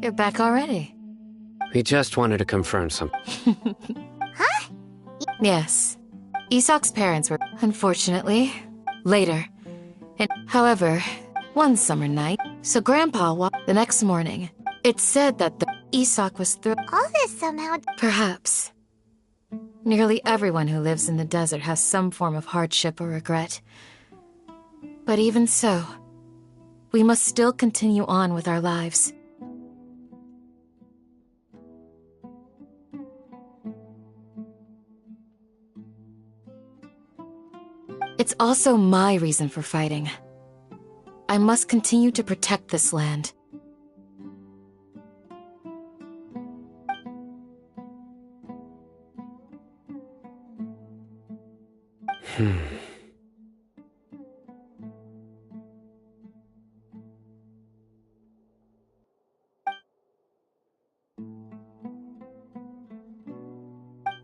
You're back already. We just wanted to confirm something. Huh? Yes. Isak's parents were, unfortunately, later. And, however, one summer night, so Grandpa walked the next morning. It's said that Isak was through all this somehow. Perhaps. Nearly everyone who lives in the desert has some form of hardship or regret. But even so, we must still continue on with our lives. It's also my reason for fighting. I must continue to protect this land.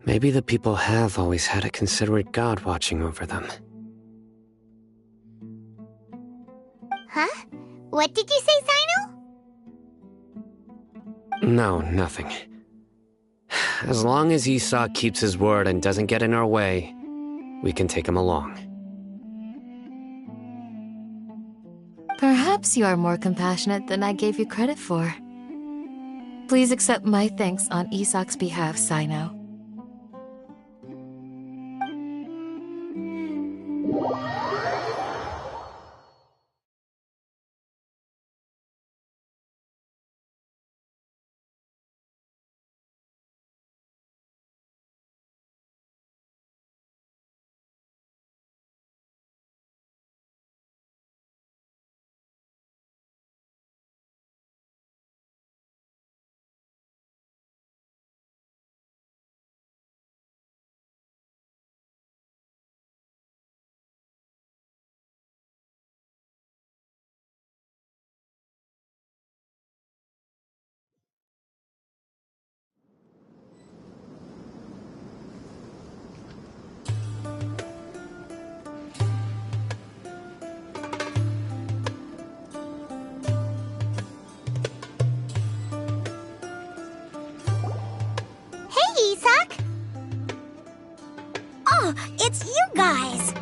Maybe the people have always had a considerate god watching over them. Huh? What did you say, Sino? No, nothing. As long as Isak keeps his word and doesn't get in our way, we can take him along. Perhaps you are more compassionate than I gave you credit for. Please accept my thanks on Isak's behalf, Sino. It's you guys!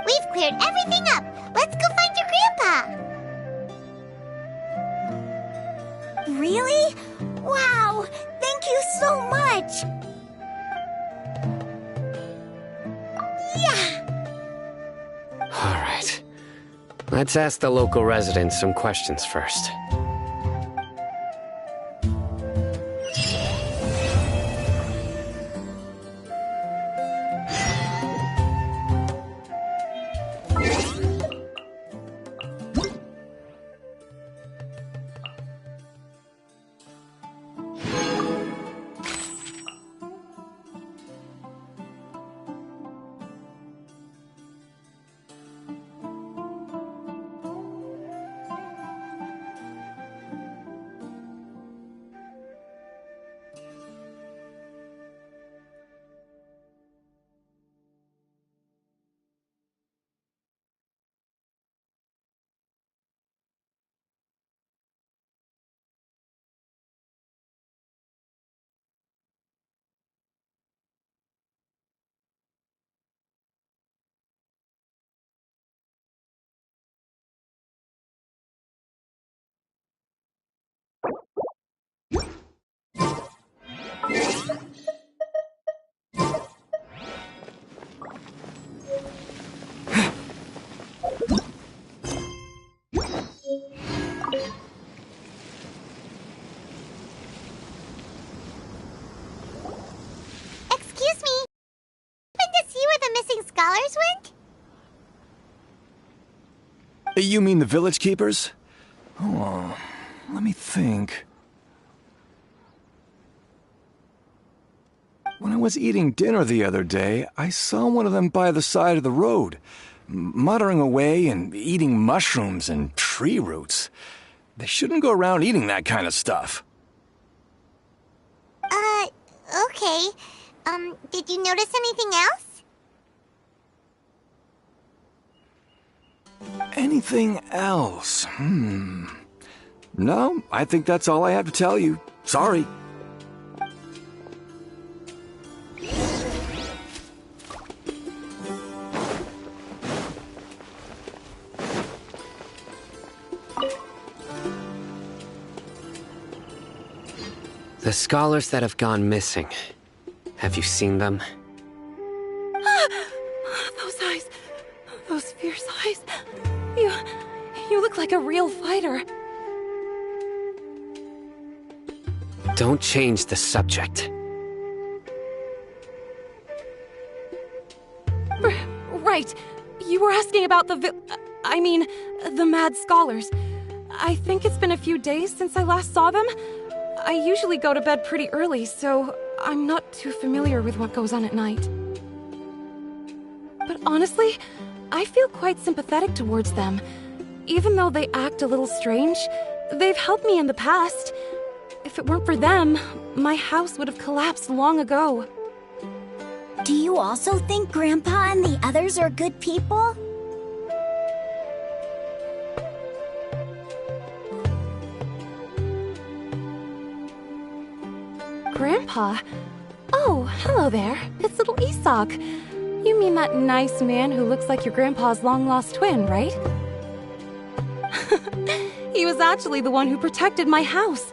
We've cleared everything up! Let's go find your grandpa! Really? Wow! Thank you so much! Yeah! Alright. Let's ask the local residents some questions first. Excuse me? Happen to see where the missing scholars went? You mean the village keepers? Oh, let me think. When I was eating dinner the other day, I saw one of them by the side of the road, muttering away and eating mushrooms and tree roots. They shouldn't go around eating that kind of stuff. Okay. Did you notice anything else? Anything else? No, I think that's all I have to tell you. Sorry. The scholars that have gone missing. Have you seen them? Those eyes. Those fierce eyes. You look like a real fighter. Don't change the subject. Right. You were asking about the mad scholars. I think it's been a few days since I last saw them. I usually go to bed pretty early, so I'm not too familiar with what goes on at night. But honestly, I feel quite sympathetic towards them. Even though they act a little strange, they've helped me in the past. If it weren't for them, my house would have collapsed long ago. Do you also think Grandpa and the others are good people? Grandpa? Oh, hello there. It's little Isak. You mean that nice man who looks like your grandpa's long-lost twin, right? He was actually the one who protected my house.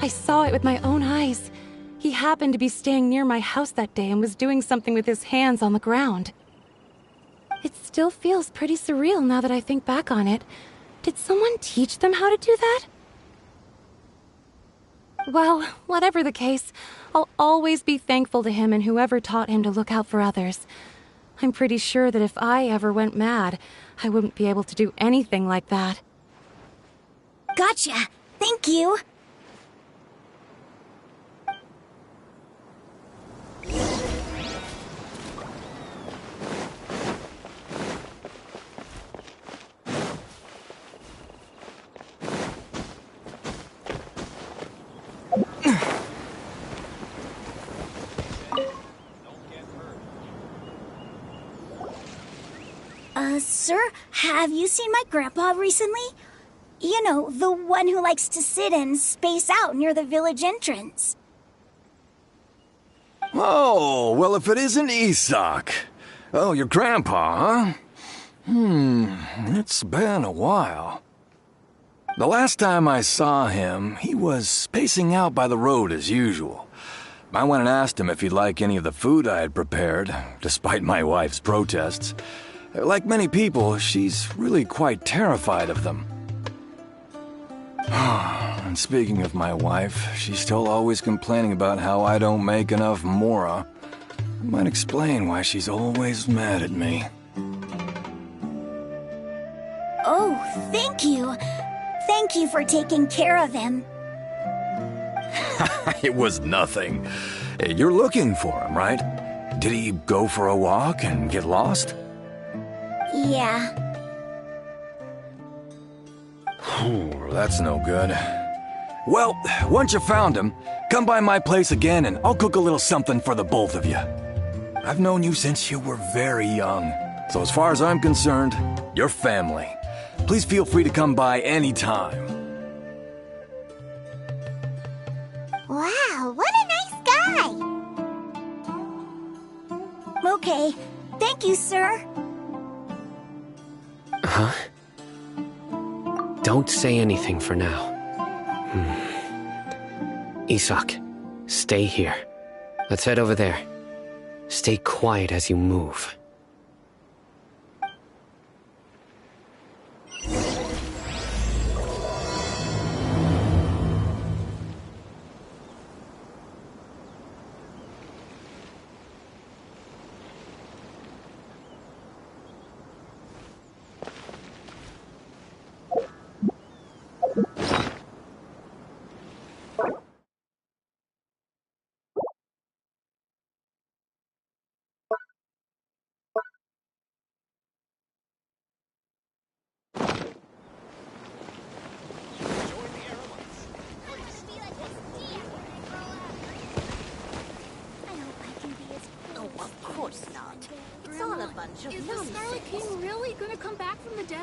I saw it with my own eyes. He happened to be staying near my house that day and was doing something with his hands on the ground. It still feels pretty surreal now that I think back on it. Did someone teach them how to do that? Well, whatever the case, I'll always be thankful to him and whoever taught him to look out for others. I'm pretty sure that if I ever went mad, I wouldn't be able to do anything like that. Gotcha. Thank you. Sir, have you seen my grandpa recently? You know, the one who likes to sit and space out near the village entrance. Oh, well, if it isn't Isak. Oh, your grandpa, huh? It's been a while. The last time I saw him, he was spacing out by the road as usual. I went and asked him if he'd like any of the food I had prepared, despite my wife's protests. Like many people, she's really quite terrified of them. And speaking of my wife, she's still always complaining about how I don't make enough mora. Might explain why she's always mad at me. Oh, thank you. Thank you for taking care of him. It was nothing. You're looking for him, right? Did he go for a walk and get lost? Yeah. That's no good. Well, once you found him, come by my place again and I'll cook a little something for the both of you. I've known you since you were very young, so as far as I'm concerned, you're family. Please feel free to come by anytime. Wow, what a nice guy! Okay, thank you, sir. Huh? Don't say anything for now. Isak, stay here. Let's head over there. Stay quiet as you move.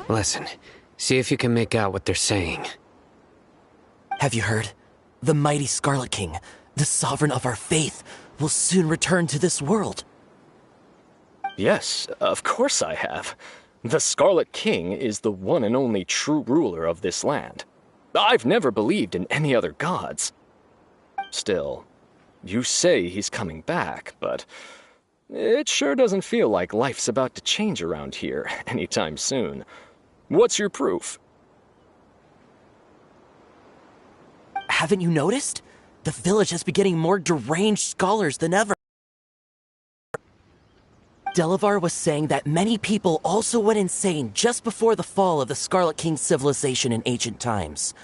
Listen, see if you can make out what they're saying. Have you heard? The mighty Scarlet King, the sovereign of our faith, will soon return to this world. Yes, of course I have. The Scarlet King is the one and only true ruler of this land. I've never believed in any other gods. Still, you say he's coming back, but it sure doesn't feel like life's about to change around here anytime soon. What's your proof? Haven't you noticed? The village has been getting more deranged scholars than ever. Delavar was saying that many people also went insane just before the fall of the Scarlet King civilization in ancient times.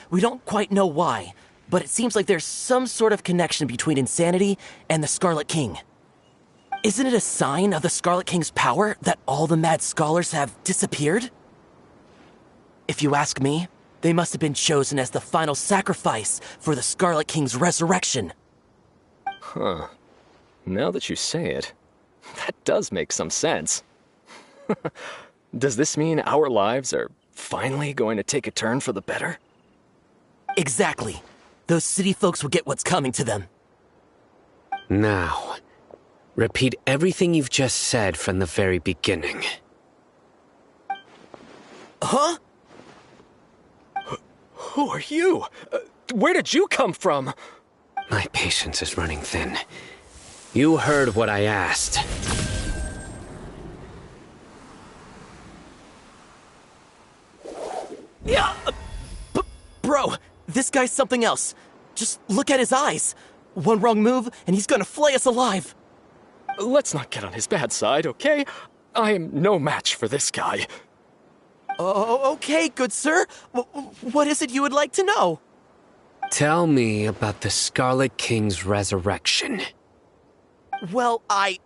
We don't quite know why, but it seems like there's some sort of connection between insanity and the Scarlet King. Isn't it a sign of the Scarlet King's power that all the mad scholars have disappeared? If you ask me, they must have been chosen as the final sacrifice for the Scarlet King's resurrection. Huh. Now that you say it, that does make some sense. Does this mean our lives are finally going to take a turn for the better? Exactly. Those city folks will get what's coming to them. Now, repeat everything you've just said from the very beginning. Huh? Who are you? Where did you come from? My patience is running thin. You heard what I asked. Yeah, bro, this guy's something else. Just look at his eyes. One wrong move, and he's gonna flay us alive. Let's not get on his bad side, okay? I am no match for this guy. Oh, okay, good sir. What is it you would like to know? Tell me about the Scarlet King's resurrection. Well, I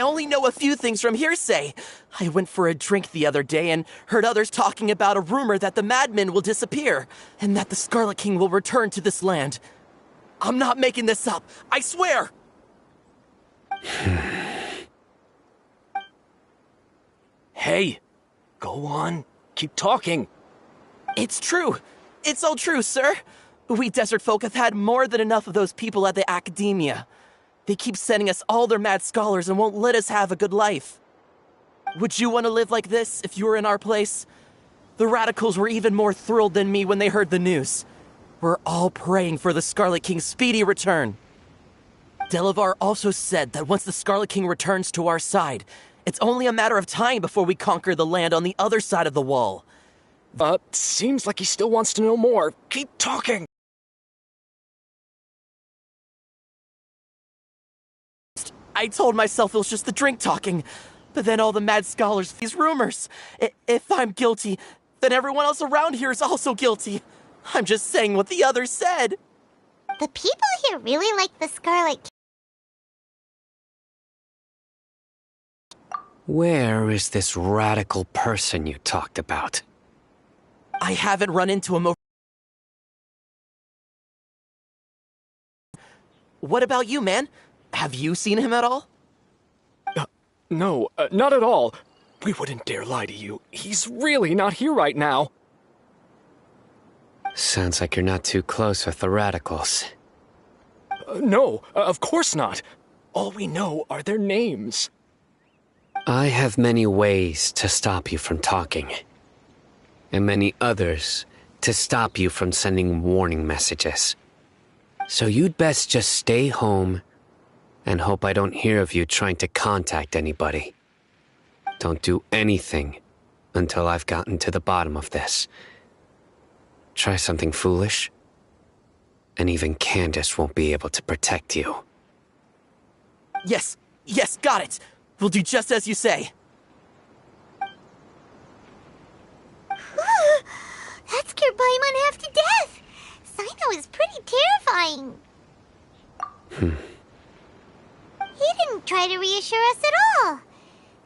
only know a few things from hearsay. I went for a drink the other day and heard others talking about a rumor that the madmen will disappear, and that the Scarlet King will return to this land. I'm not making this up, I swear! Hey, go on. Keep talking. It's true. It's all true, sir. We desert folk have had more than enough of those people at the academia. They keep sending us all their mad scholars and won't let us have a good life. Would you want to live like this if you were in our place? The radicals were even more thrilled than me when they heard the news. We're all praying for the Scarlet King's speedy return. Delavar also said that once the Scarlet King returns to our side, it's only a matter of time before we conquer the land on the other side of the wall. Seems like he still wants to know more. Keep talking. I told myself it was just the drink talking, but then all the mad scholars, these rumors. If I'm guilty, then everyone else around here is also guilty. I'm just saying what the others said. The people here really like the Scarlet King. Where is this radical person you talked about? I haven't run into him over... What about you, man? Have you seen him at all? No, not at all. We wouldn't dare lie to you. He's really not here right now. Sounds like you're not too close with the radicals. No, of course not. All we know are their names. I have many ways to stop you from talking, and many others to stop you from sending warning messages. So you'd best just stay home and hope I don't hear of you trying to contact anybody. Don't do anything until I've gotten to the bottom of this. Try something foolish, and even Candace won't be able to protect you. Yes, got it. We'll do just as you say. That scared Paimon half to death. Sino is pretty terrifying. He didn't try to reassure us at all.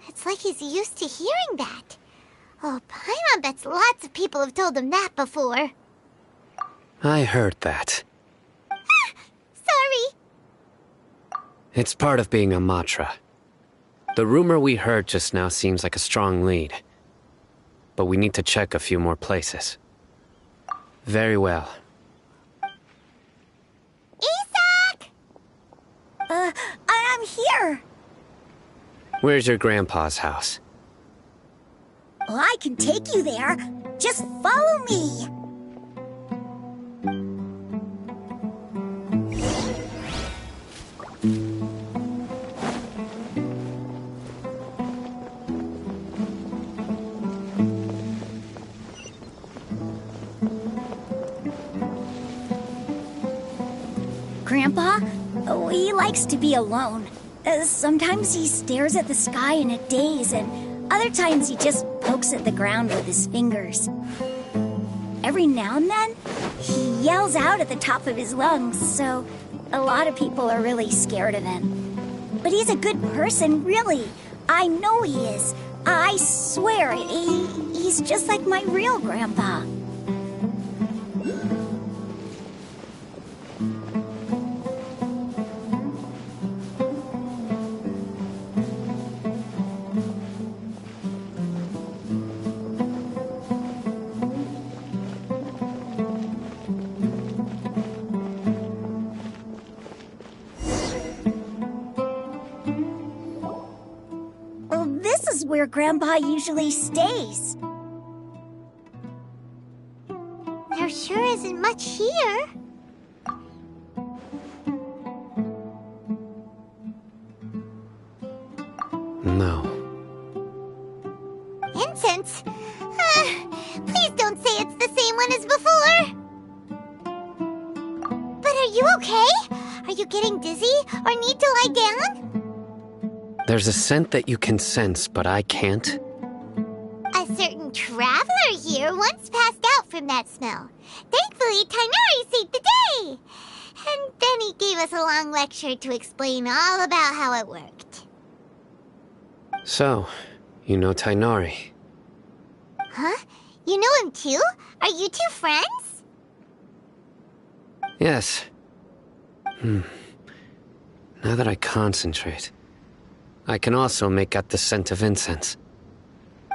It's like he's used to hearing that. Oh, Paimon bets lots of people have told him that before. I heard that. Sorry. It's part of being a Matra. The rumor we heard just now seems like a strong lead. But we need to check a few more places. Very well. Where's your grandpa's house? Well, I can take you there. Just follow me. Grandpa, he likes to be alone. Sometimes he stares at the sky in a daze, and other times he just pokes at the ground with his fingers. Every now and then, he yells out at the top of his lungs, so a lot of people are really scared of him. But he's a good person, really. I know he is. I swear, he's just like my real grandpa. Where Grandpa usually stays. There sure isn't much here. No. Incense? Please don't say it's the same one as before. But are you okay? Are you getting dizzy or need to lie down? There's a scent that you can sense, but I can't. A certain traveler here once passed out from that smell. Thankfully, Tighnari saved the day. And then he gave us a long lecture to explain all about how it worked. So, you know Tighnari? Huh? You know him too? Are you two friends? Yes. Now that I concentrate, I can also make out the scent of incense.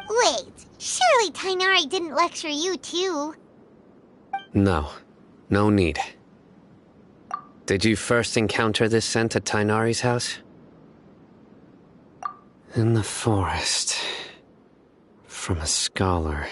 Wait, surely Tighnari didn't lecture you too? No, no need. Did you first encounter this scent at Tighnari's house? In the forest. From a scholar.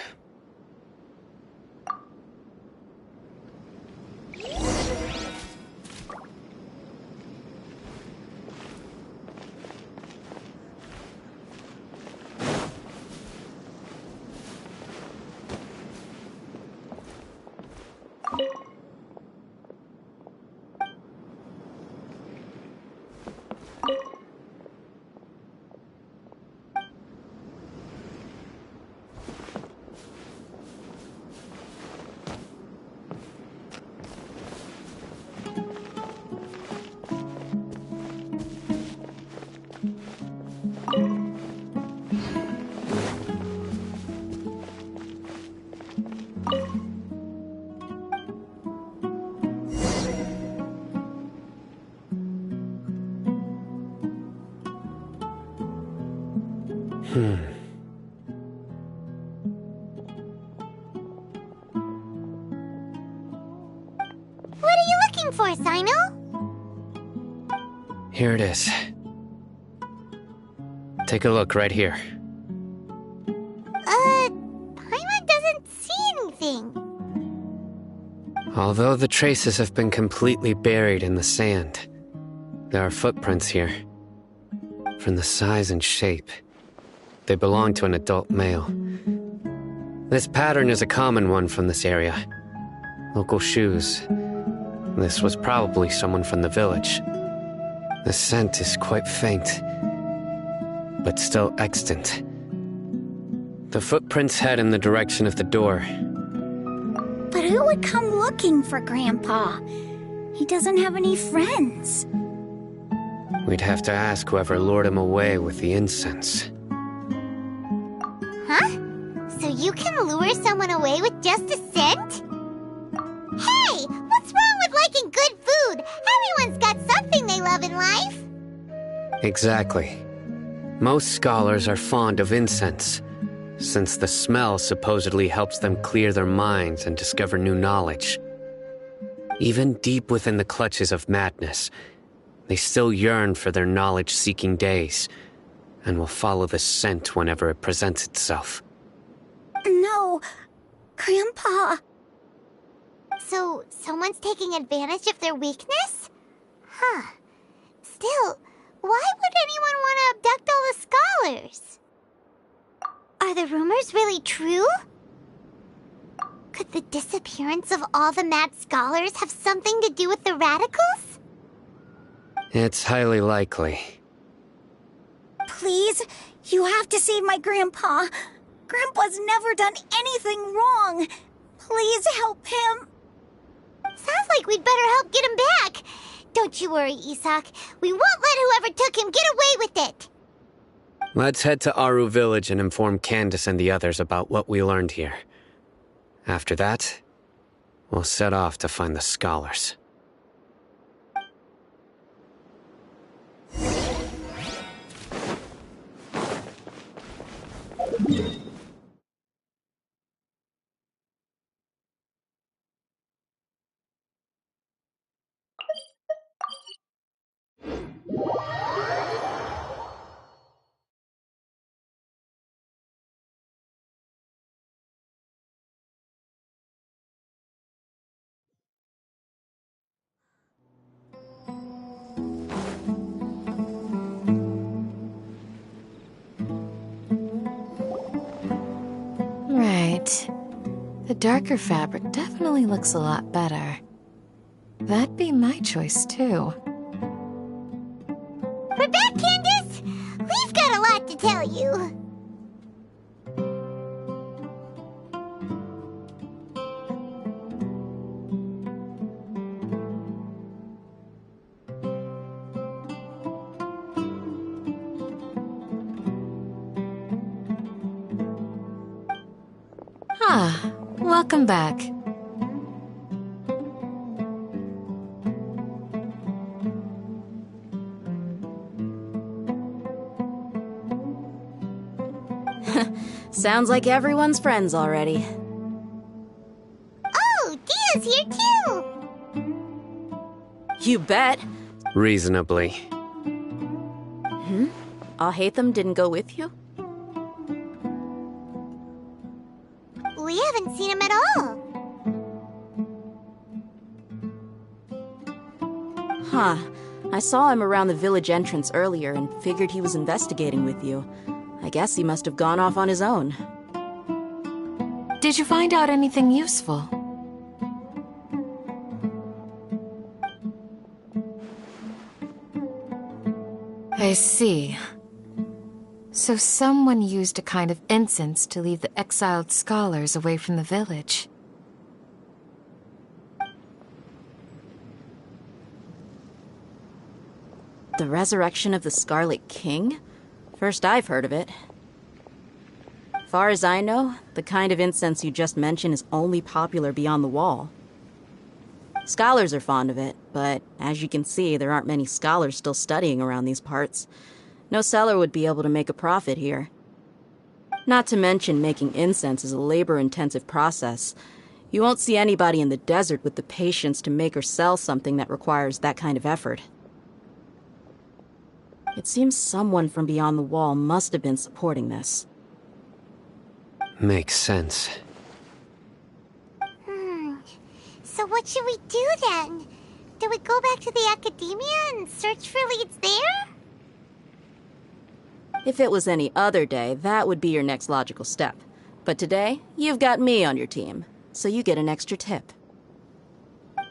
What are you looking for, Sino? Here it is. Take a look right here. Paimon doesn't see anything. Although the traces have been completely buried in the sand, there are footprints here. From the size and shape, they belong to an adult male. This pattern is a common one from this area. Local shoes. This was probably someone from the village. The scent is quite faint, but still extant. The footprints head in the direction of the door. But who would come looking for Grandpa? He doesn't have any friends. We'd have to ask whoever lured him away with the incense. Huh? So you can lure someone away with just a scent? Hey! What's wrong with liking good food? Everyone's got something they love in life. Exactly. Most scholars are fond of incense, since the smell supposedly helps them clear their minds and discover new knowledge. Even deep within the clutches of madness, they still yearn for their knowledge-seeking days, and will follow the scent whenever it presents itself. No, Grandpa. So, someone's taking advantage of their weakness? Huh. Still, why would anyone want to abduct all the scholars? Are the rumors really true? Could the disappearance of all the mad scholars have something to do with the radicals? It's highly likely. Please, you have to save my Grandpa. Grandpa's never done anything wrong. Please help him. Sounds like we'd better help get him back. Don't you worry, Isak. We won't let whoever took him get away with it. Let's head to Aru Village and inform Candace and the others about what we learned here. After that, we'll set off to find the scholars. Right. The darker fabric definitely looks a lot better. That'd be my choice, too. We're back, Candace! We've got a lot to tell you. Ah, welcome back. Sounds like everyone's friends already. Oh, Dia's here too! You bet. Reasonably. Alhaitham didn't go with you? We haven't seen him at all. Huh. I saw him around the village entrance earlier and figured he was investigating with you. I guess he must have gone off on his own. Did you find out anything useful? I see. So someone used a kind of incense to lead the exiled scholars away from the village. The resurrection of the Scarlet King? First I've heard of it. Far as I know, the kind of incense you just mentioned is only popular beyond the wall. Scholars are fond of it, but as you can see, there aren't many scholars still studying around these parts. No seller would be able to make a profit here. Not to mention making incense is a labor-intensive process. You won't see anybody in the desert with the patience to make or sell something that requires that kind of effort. It seems someone from beyond the wall must have been supporting this. Makes sense. So what should we do then? Do we go back to the academia and search for leads there? If it was any other day, that would be your next logical step. But today, you've got me on your team, so you get an extra tip.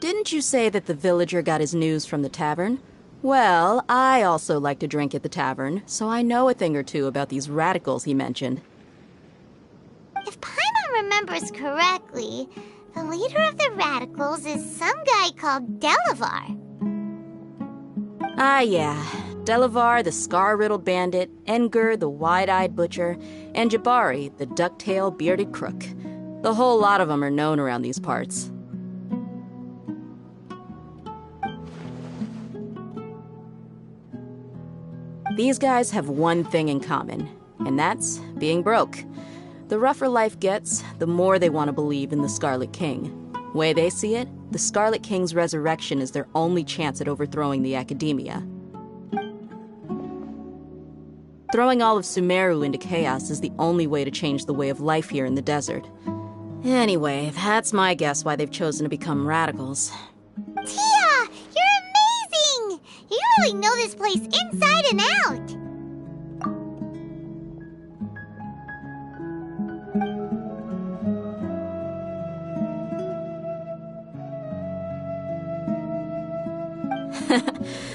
Didn't you say that the villager got his news from the tavern? Well, I also like to drink at the tavern, so I know a thing or two about these radicals he mentioned. If Paimon remembers correctly, the leader of the radicals is some guy called Delavar. Ah, yeah. Delavar, the scar-riddled bandit, Engur, the wide-eyed butcher, and Jabari, the duck-tailed bearded crook. The whole lot of them are known around these parts. These guys have one thing in common, and that's being broke. The rougher life gets, the more they want to believe in the Scarlet King. Way they see it, the Scarlet King's resurrection is their only chance at overthrowing the academia. Throwing all of Sumeru into chaos is the only way to change the way of life here in the desert. Anyway, that's my guess why they've chosen to become radicals. Tia! You're amazing! You really know this place inside and out!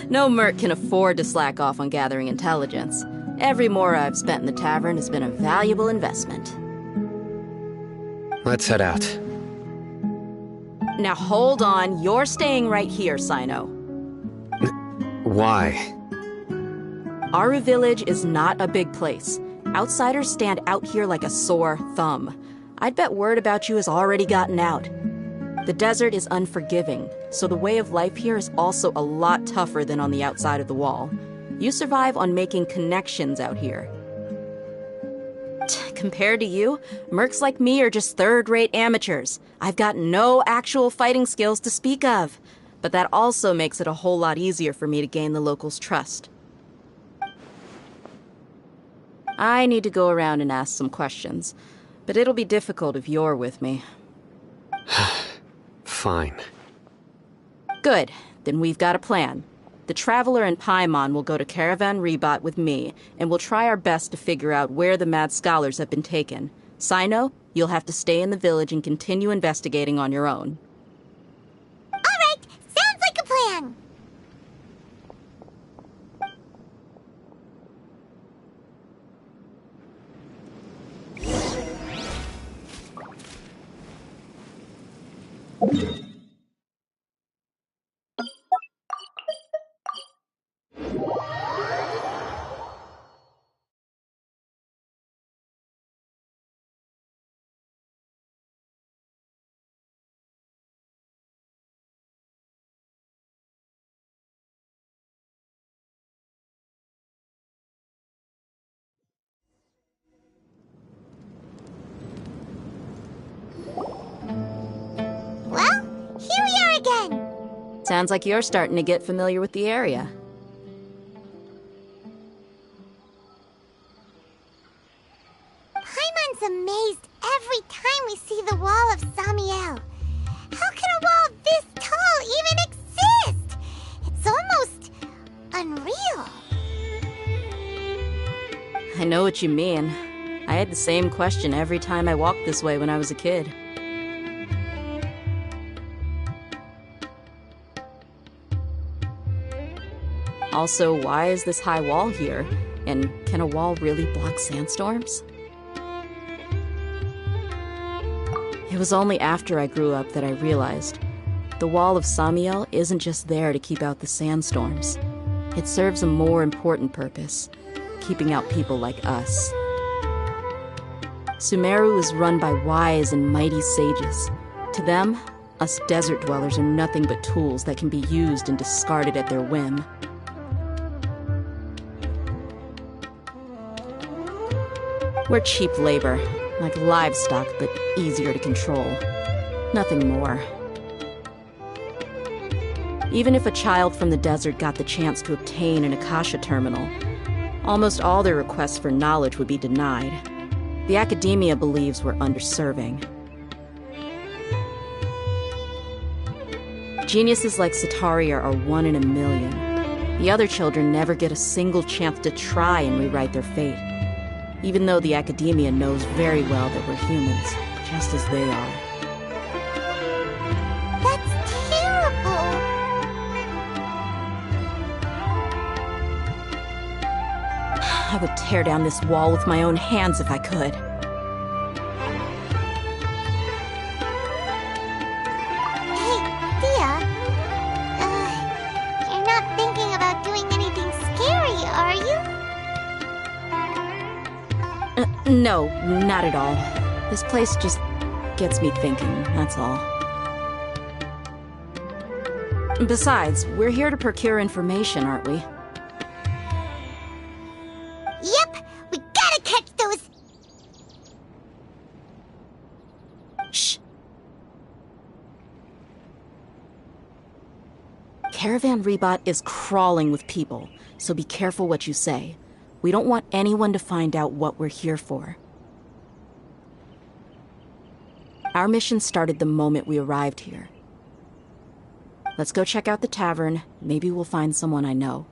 No merc can afford to slack off on gathering intelligence. Every mora I've spent in the tavern has been a valuable investment. Let's head out. Now hold on, you're staying right here, Sino. Why? Aru Village is not a big place. Outsiders stand out here like a sore thumb. I'd bet word about you has already gotten out. The desert is unforgiving, so the way of life here is also a lot tougher than on the outside of the wall. You survive on making connections out here. Compared to you, mercs like me are just third-rate amateurs. I've got no actual fighting skills to speak of. But that also makes it a whole lot easier for me to gain the locals' trust. I need to go around and ask some questions, but it'll be difficult if you're with me. Fine. Good. Then we've got a plan. The Traveler and Paimon will go to Version3.1 with me, and we'll try our best to figure out where the mad scholars have been taken. Sino, you'll have to stay in the village and continue investigating on your own. All right, sounds like a plan. Well, here we are again. Sounds like you're starting to get familiar with the area. Paimon's amazed every time we see the wall of Samiel. How can a wall this tall even exist? It's almost unreal. I know what you mean. I had the same question every time I walked this way when I was a kid. Also, why is this high wall here? And can a wall really block sandstorms? It was only after I grew up that I realized the wall of Samiel isn't just there to keep out the sandstorms. It serves a more important purpose, keeping out people like us. Sumeru is run by wise and mighty sages. To them, us desert dwellers are nothing but tools that can be used and discarded at their whim. We're cheap labor, like livestock, but easier to control. Nothing more. Even if a child from the desert got the chance to obtain an Akasha terminal, almost all their requests for knowledge would be denied. The academia believes we're underserving. Geniuses like Sataria are one in a million. The other children never get a single chance to try and rewrite their fate. Even though the academia knows very well that we're humans, just as they are. That's terrible. I would tear down this wall with my own hands if I could. Hey, Thea. You're not thinking about doing anything scary, are you? No, not at all. This place just gets me thinking, that's all. Besides, we're here to procure information, aren't we? Yep, we gotta catch those. Shh. Version3.1 is crawling with people, so be careful what you say. We don't want anyone to find out what we're here for. Our mission started the moment we arrived here. Let's go check out the tavern. Maybe we'll find someone I know.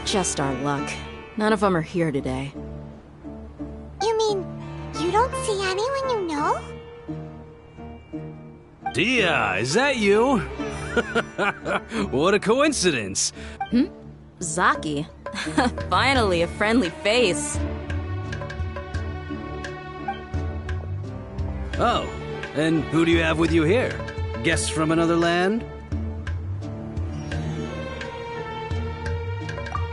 Just our luck. None of them are here today. You mean, you don't see anyone you know? Dia, is that you? What a coincidence. Zaki. Finally, a friendly face. Oh, and who do you have with you here? Guests from another land?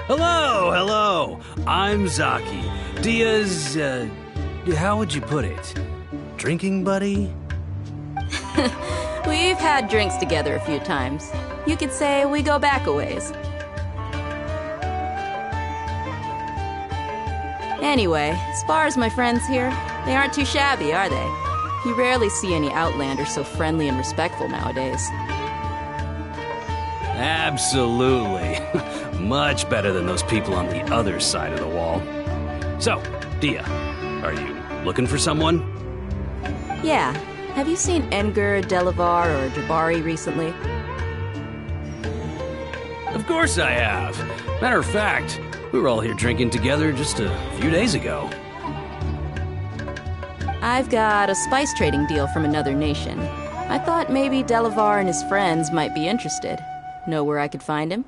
Hello, hello. I'm Zaki. Dia's, how would you put it? Drinking buddy? We've had drinks together a few times. You could say we go back a ways. Anyway, as far as my friends here, they aren't too shabby, are they? You rarely see any Outlanders so friendly and respectful nowadays. Absolutely. Much better than those people on the other side of the wall. So, Dia, are you looking for someone? Yeah. Have you seen Edgar, Delavar, or Jabari recently? Of course I have. Matter of fact, we were all here drinking together just a few days ago. I've got a spice trading deal from another nation. I thought maybe Delavar and his friends might be interested. Know where I could find him?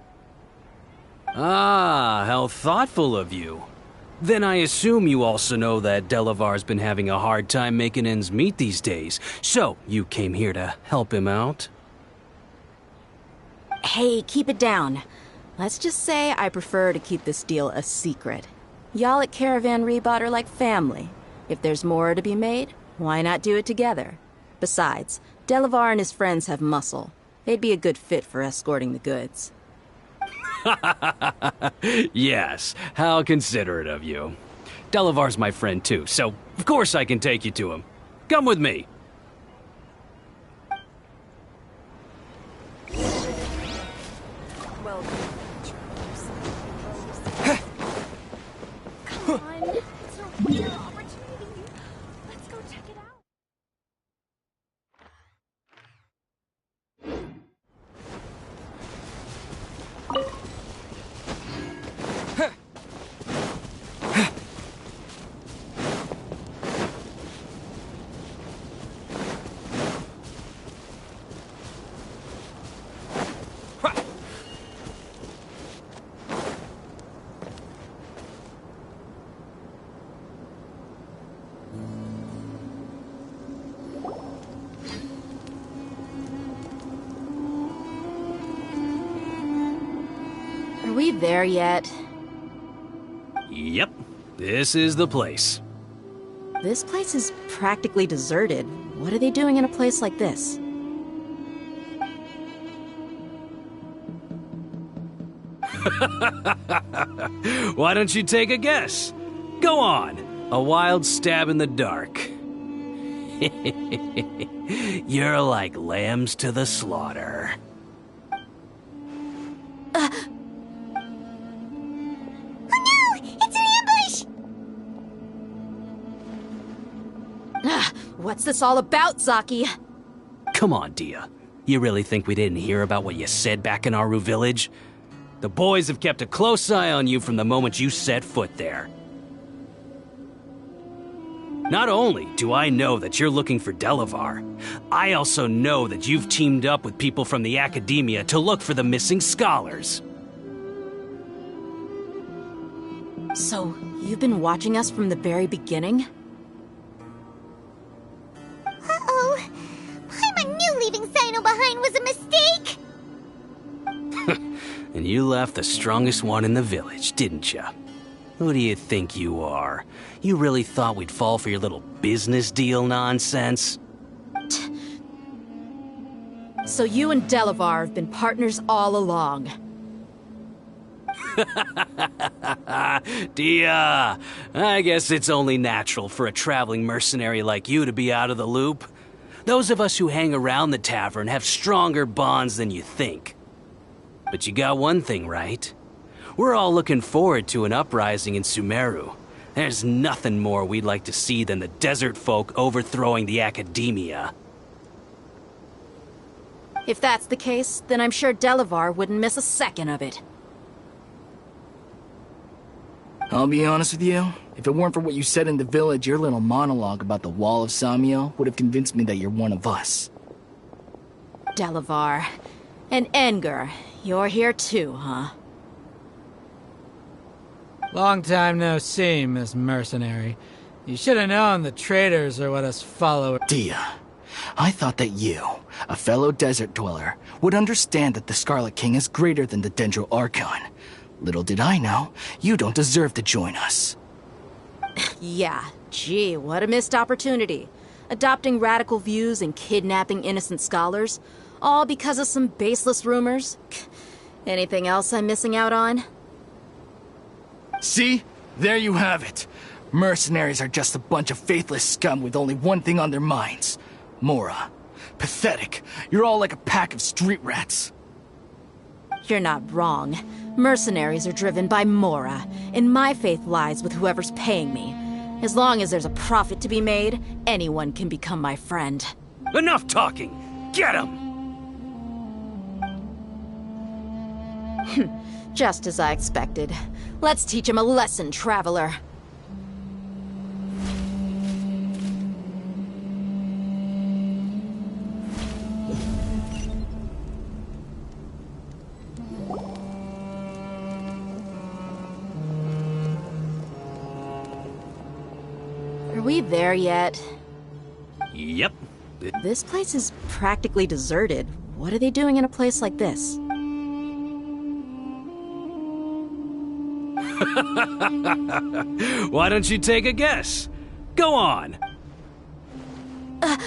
Ah, how thoughtful of you. Then I assume you also know that Delavar's been having a hard time making ends meet these days, so you came here to help him out? Hey, keep it down. Let's just say I prefer to keep this deal a secret. Y'all at Caravan Rebot are like family. If there's more to be made, why not do it together? Besides, Delavar and his friends have muscle. They'd be a good fit for escorting the goods. Yes, how considerate of you. Delavar's my friend too, so of course I can take you to him. Come with me. Come on, it's a rare opportunity. Let's go check it out. Are we there yet? Yep, this is the place. This place is practically deserted. What are they doing in a place like this? Why don't you take a guess? Go on, a wild stab in the dark. You're like lambs to the slaughter. What's this all about, Zaki? Come on, Dia. You really think we didn't hear about what you said back in Aru village? The boys have kept a close eye on you from the moment you set foot there. Not only do I know that you're looking for Delavar, I also know that you've teamed up with people from the Academia to look for the missing scholars. So, you've been watching us from the very beginning? Uh-oh. Paimon knew leaving Sino behind was a mistake! And you left the strongest one in the village, didn't ya? Who do you think you are? You really thought we'd fall for your little business deal nonsense? So you and Delavar have been partners all along. Dia, I guess it's only natural for a traveling mercenary like you to be out of the loop. Those of us who hang around the tavern have stronger bonds than you think. But you got one thing right. We're all looking forward to an uprising in Sumeru. There's nothing more we'd like to see than the desert folk overthrowing the Academia. If that's the case, then I'm sure Delavar wouldn't miss a second of it. I'll be honest with you, if it weren't for what you said in the village, your little monologue about the Wall of Samiel would have convinced me that you're one of us. Delavar. And Engar, you're here too, huh? Long time no see, Miss Mercenary. You should have known the traitors are what us followers— Dia, I thought that you, a fellow desert dweller, would understand that the Scarlet King is greater than the Dendro Archon. Little did I know, you don't deserve to join us. Yeah, gee, what a missed opportunity. Adopting radical views and kidnapping innocent scholars, all because of some baseless rumors. Anything else I'm missing out on? See? There you have it. Mercenaries are just a bunch of faithless scum with only one thing on their minds. Mora. Pathetic. You're all like a pack of street rats. You're not wrong. Mercenaries are driven by Mora, and my faith lies with whoever's paying me. As long as there's a profit to be made, anyone can become my friend. Enough talking! Get him! Just as I expected. Let's teach him a lesson, traveler. Are we there yet? Yep. This place is practically deserted. What are they doing in a place like this? Why don't you take a guess? Go on. Oh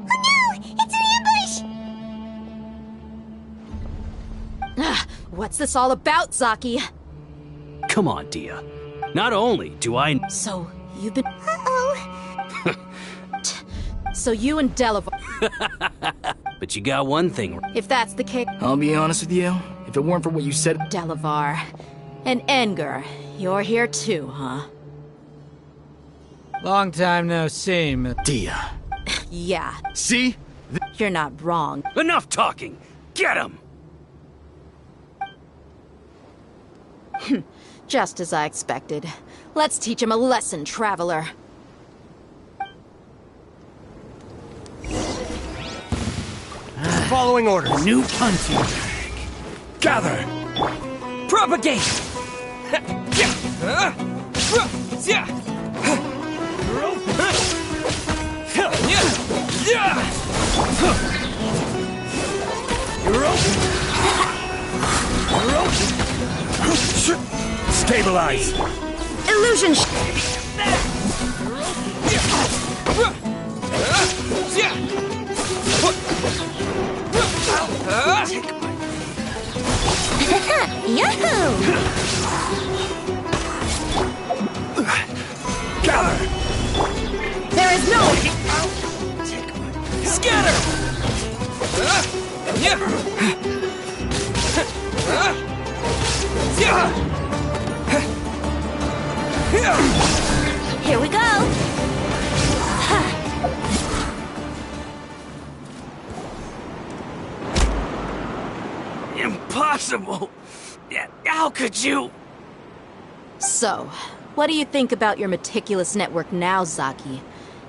no! It's an ambush! What's this all about, Zaki? Come on, Dia. Not only do I... So, you've been... Uh-oh. So you and Delavar... But you got one thing. If that's the case... I'll be honest with you, if it weren't for what you said... Delavar. And Engar, you're here too, huh? Long time no see, Miss— Dia. Yeah, See? you're not wrong. Enough talking! Get him! Just as I expected. Let's teach him a lesson, traveler. Following orders. New punching bag. Gather! Propagate! Stabilize! Illusion Yahoo! Gather! There is no... Scatter! Here we go! impossible! How could you? So, what do you think about your meticulous network now, Zaki?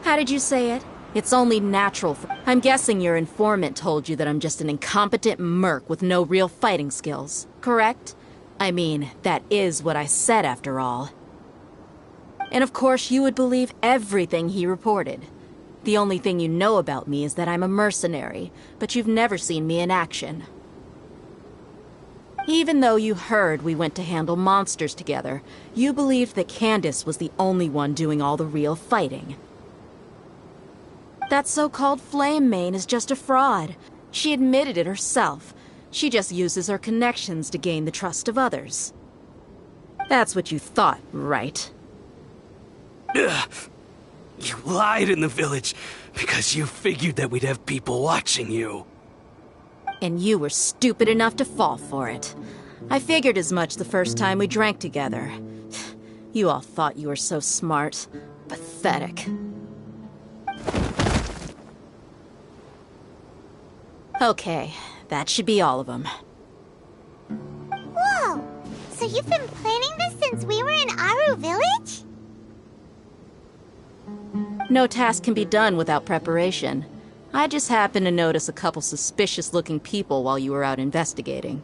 How did you say it? It's only natural for... I'm guessing your informant told you that I'm just an incompetent merc with no real fighting skills, correct? I mean, that is what I said after all. And of course you would believe everything he reported. The only thing you know about me is that I'm a mercenary, but you've never seen me in action. Even though you heard we went to handle monsters together, you believed that Candace was the only one doing all the real fighting. That so-called Flame Mane is just a fraud. She admitted it herself. She just uses her connections to gain the trust of others. That's what you thought, right? Ugh. You lied in the village because you figured that we'd have people watching you. And you were stupid enough to fall for it. I figured as much the first time we drank together. You all thought you were so smart. Pathetic. Okay, that should be all of them. Whoa! So you've been planning this since we were in Aru Village? No task can be done without preparation. I just happened to notice a couple suspicious-looking people while you were out investigating.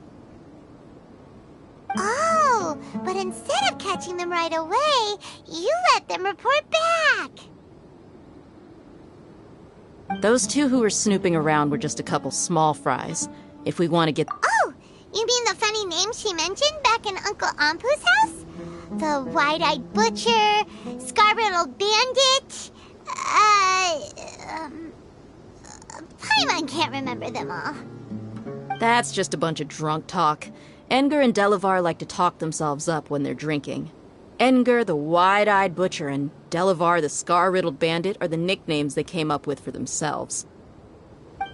Oh, but instead of catching them right away, you let them report back. Those two who were snooping around were just a couple small fries. If we want to get... Oh, you mean the funny name she mentioned back in Uncle Ampu's house? The wide-eyed butcher, scar-riddled bandit, Paimon can't remember them all. That's just a bunch of drunk talk. Edgar and Delavar like to talk themselves up when they're drinking. Edgar, the wide-eyed butcher, and Delavar, the scar-riddled bandit, are the nicknames they came up with for themselves.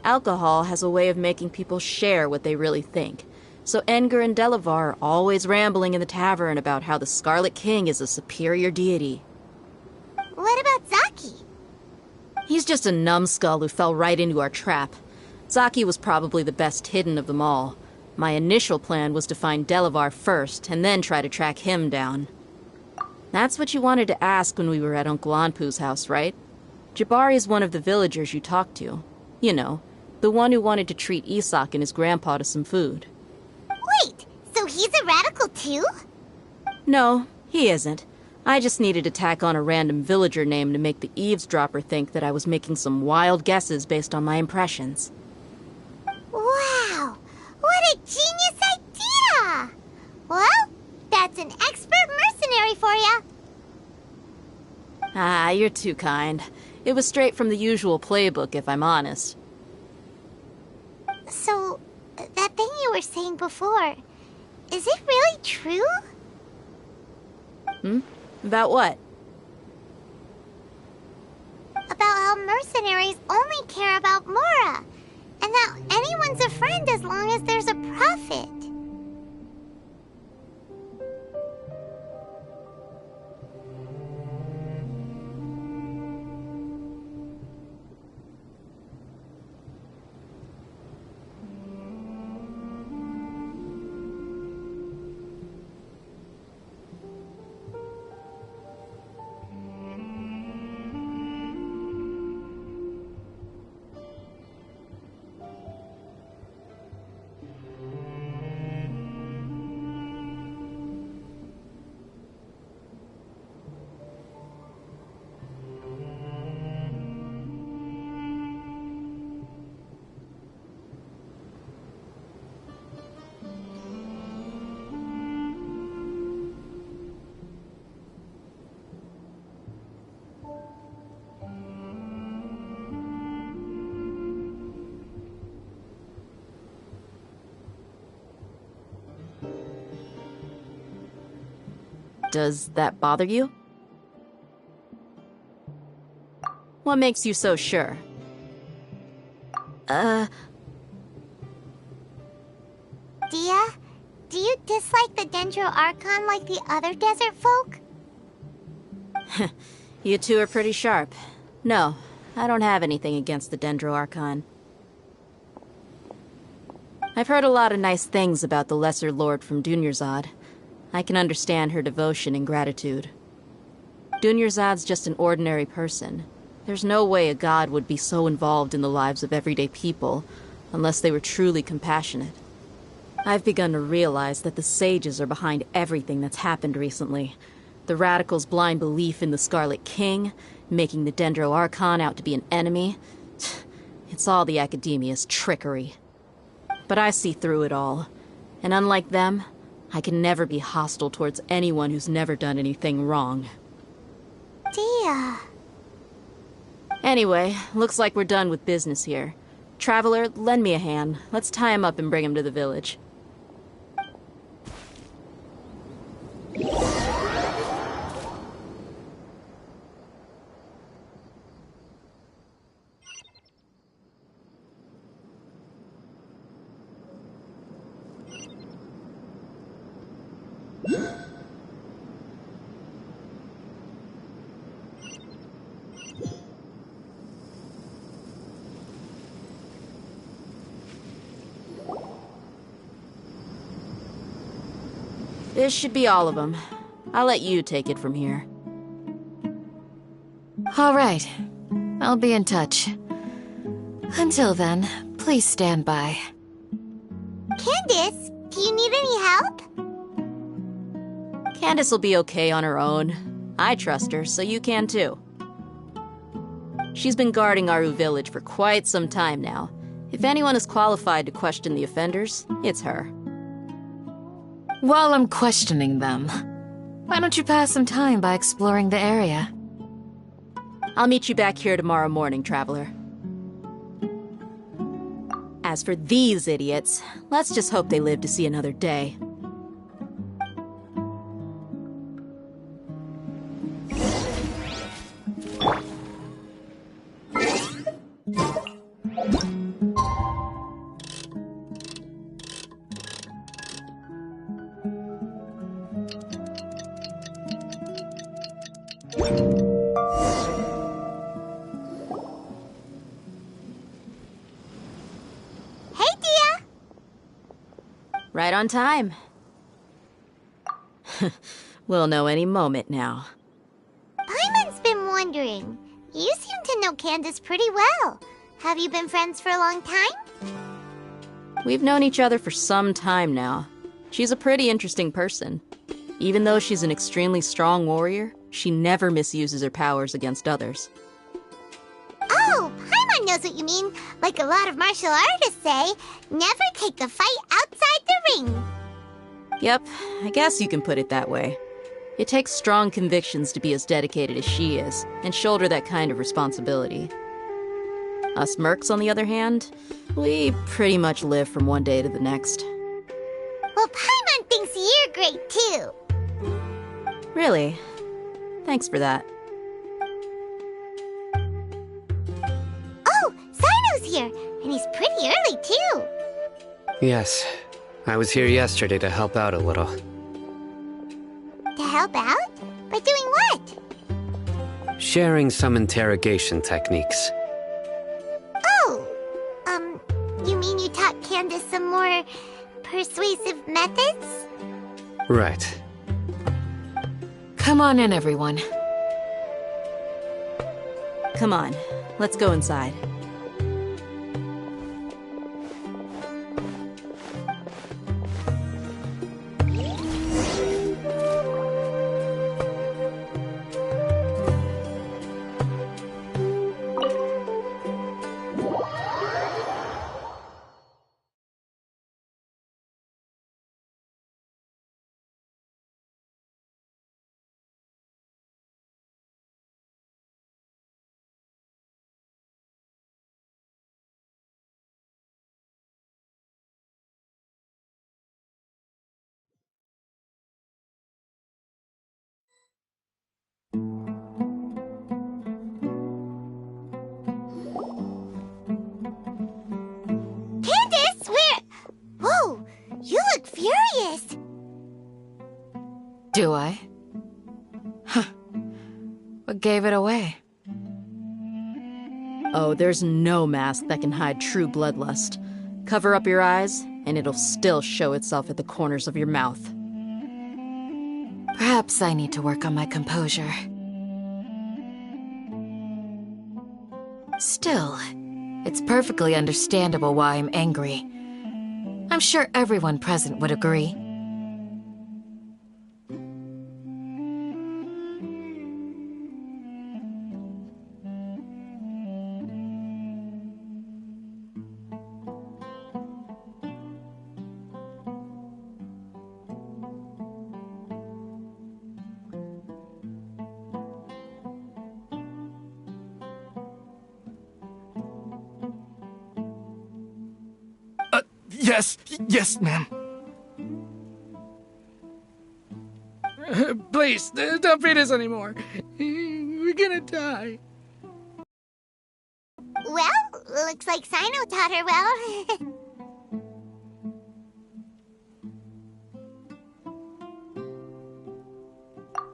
Alcohol has a way of making people share what they really think. So Edgar and Delavar are always rambling in the tavern about how the Scarlet King is a superior deity. What about Zaki? He's just a numbskull who fell right into our trap. Zaki was probably the best hidden of them all. My initial plan was to find Delavar first, and then try to track him down. That's what you wanted to ask when we were at Uncle Anpu's house, right? Jabari is one of the villagers you talked to. You know, the one who wanted to treat Isak and his grandpa to some food. Wait, so he's a radical too? No, he isn't. I just needed to tack on a random villager name to make the eavesdropper think that I was making some wild guesses based on my impressions. Wow, what a genius idea! Well, that's an expert mercenary for you. Ah, you're too kind. It was straight from the usual playbook, if I'm honest. So, that thing you were saying before, is it really true? About what? About how mercenaries only care about Mora, and that anyone's a friend as long as there's a profit. Does that bother you? What makes you so sure? Dia, do you dislike the Dendro Archon like the other desert folk? You two are pretty sharp. No, I don't have anything against the Dendro Archon. I've heard a lot of nice things about the Lesser Lord from Dunyarzad. I can understand her devotion and gratitude. Dunyarzad's just an ordinary person. There's no way a god would be so involved in the lives of everyday people, unless they were truly compassionate. I've begun to realize that the sages are behind everything that's happened recently. The radicals' blind belief in the Scarlet King, making the Dendro Archon out to be an enemy. It's all the Academia's trickery. But I see through it all. And unlike them, I can never be hostile towards anyone who's never done anything wrong. Dia. Anyway, looks like we're done with business here. Traveler, lend me a hand. Let's tie him up and bring him to the village. This should be all of them. I'll let you take it from here. All right. I'll be in touch. Until then, please stand by. Candace, do you need any help? Candace will be okay on her own. I trust her, so you can too. She's been guarding Aru Village for quite some time now. If anyone is qualified to question the offenders, it's her. While I'm questioning them, why don't you pass some time by exploring the area? I'll meet you back here tomorrow morning, Traveler. As for these idiots, let's just hope they live to see another day. Right on time. We'll know any moment now. Paimon's been wondering. You seem to know Candace pretty well. Have you been friends for a long time? We've known each other for some time now. She's a pretty interesting person. Even though she's an extremely strong warrior, she never misuses her powers against others. Oh, Paimon knows what you mean. Like a lot of martial artists say, never take the fight outside the ring. Yep, I guess you can put it that way. It takes strong convictions to be as dedicated as she is, and shoulder that kind of responsibility. Us mercs, on the other hand, we pretty much live from one day to the next. Well, Paimon thinks you're great too. Really? Thanks for that. Oh, Sino's here, and he's pretty early too. Yes, I was here yesterday to help out a little. To help out? By doing what? Sharing some interrogation techniques. Oh, you mean you taught Candace some more persuasive methods? Right. Come on in, everyone. Come on, let's go inside. Candace, where? Whoa, you look furious. Do I? Huh. What gave it away? Oh, there's no mask that can hide true bloodlust. Cover up your eyes, and it'll still show itself at the corners of your mouth. Perhaps I need to work on my composure. Still, it's perfectly understandable why I'm angry. I'm sure everyone present would agree. Yes, ma'am. Please, don't beat us anymore. We're gonna die. Well, looks like Sino taught her well.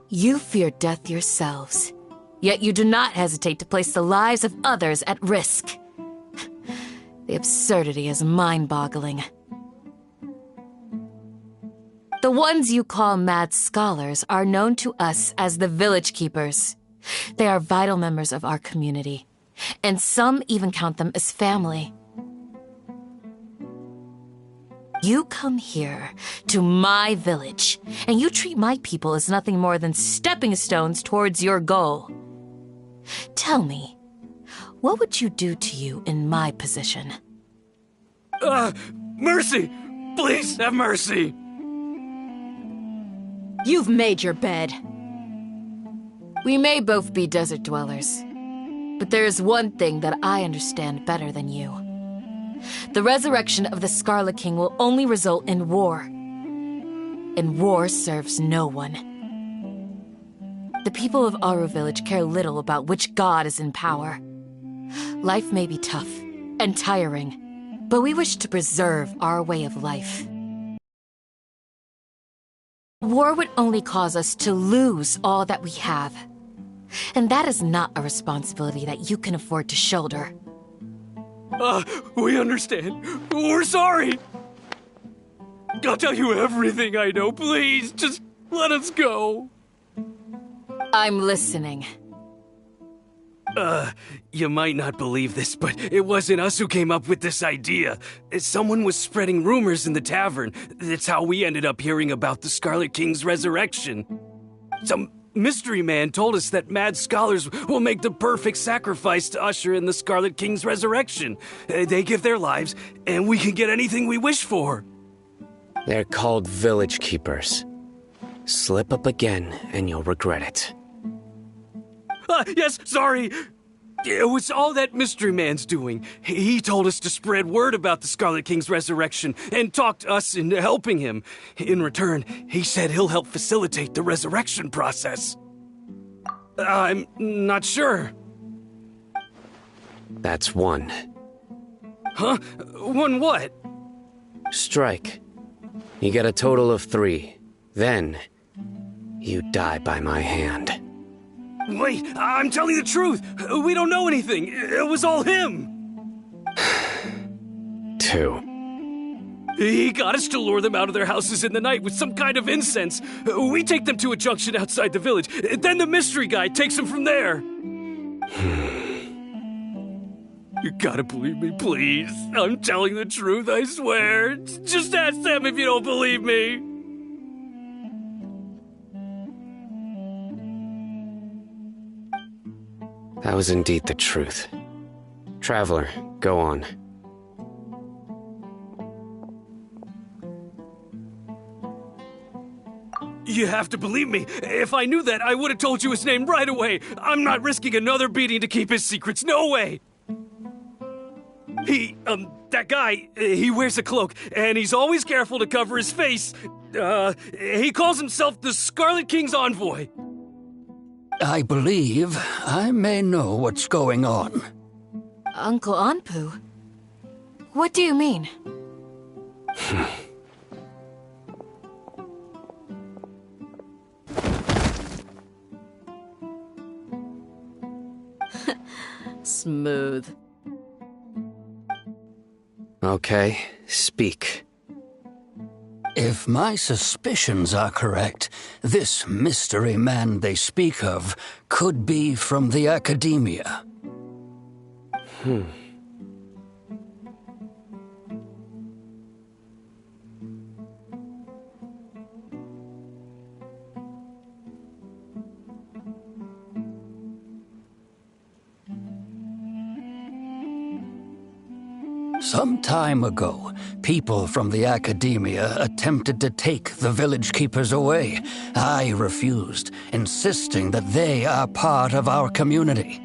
You fear death yourselves, yet you do not hesitate to place the lives of others at risk. The absurdity is mind-boggling. The ones you call mad scholars are known to us as the Village Keepers. They are vital members of our community, and some even count them as family. You come here, to my village, and you treat my people as nothing more than stepping stones towards your goal. Tell me, what would you do to you in my position? Mercy! Please have mercy! You've made your bed. We may both be desert dwellers, but there is one thing that I understand better than you. The resurrection of the Scarlet King will only result in war. And war serves no one. The people of Aru Village care little about which god is in power. Life may be tough and tiring, but we wish to preserve our way of life. War would only cause us to lose all that we have. And that is not a responsibility that you can afford to shoulder. We understand. We're sorry. I'll tell you everything I know. Please, just let us go. I'm listening. You might not believe this, but it wasn't us who came up with this idea. Someone was spreading rumors in the tavern. That's how we ended up hearing about the Scarlet King's resurrection. Some mystery man told us that mad scholars will make the perfect sacrifice to usher in the Scarlet King's resurrection. They give their lives, and we can get anything we wish for. They're called Village Keepers. Slip up again, and you'll regret it. Yes, sorry. It was all that mystery man's doing. He told us to spread word about the Scarlet King's resurrection and talked us into helping him. In return, he said he'll help facilitate the resurrection process. I'm not sure. That's one. Huh? One what? Strike. You get a total of 3. Then, you die by my hand. Wait, I'm telling the truth. We don't know anything. It was all him. 2. He got us to lure them out of their houses in the night with some kind of incense. We take them to a junction outside the village. Then the mystery guy takes them from there. You gotta believe me, please. I'm telling the truth, I swear. Just ask them if you don't believe me. That was indeed the truth. Traveler, go on. You have to believe me. If I knew that, I would have told you his name right away. I'm not risking another beating to keep his secrets. No way! That guy, he wears a cloak, and he's always careful to cover his face. He calls himself the Scarlet King's envoy. I believe I may know what's going on. Uncle Anpu? What do you mean? Smooth. Okay, speak. If my suspicions are correct, this mystery man they speak of could be from the Academia. Some time ago, people from the Academia attempted to take the village keepers away. I refused, insisting that they are part of our community.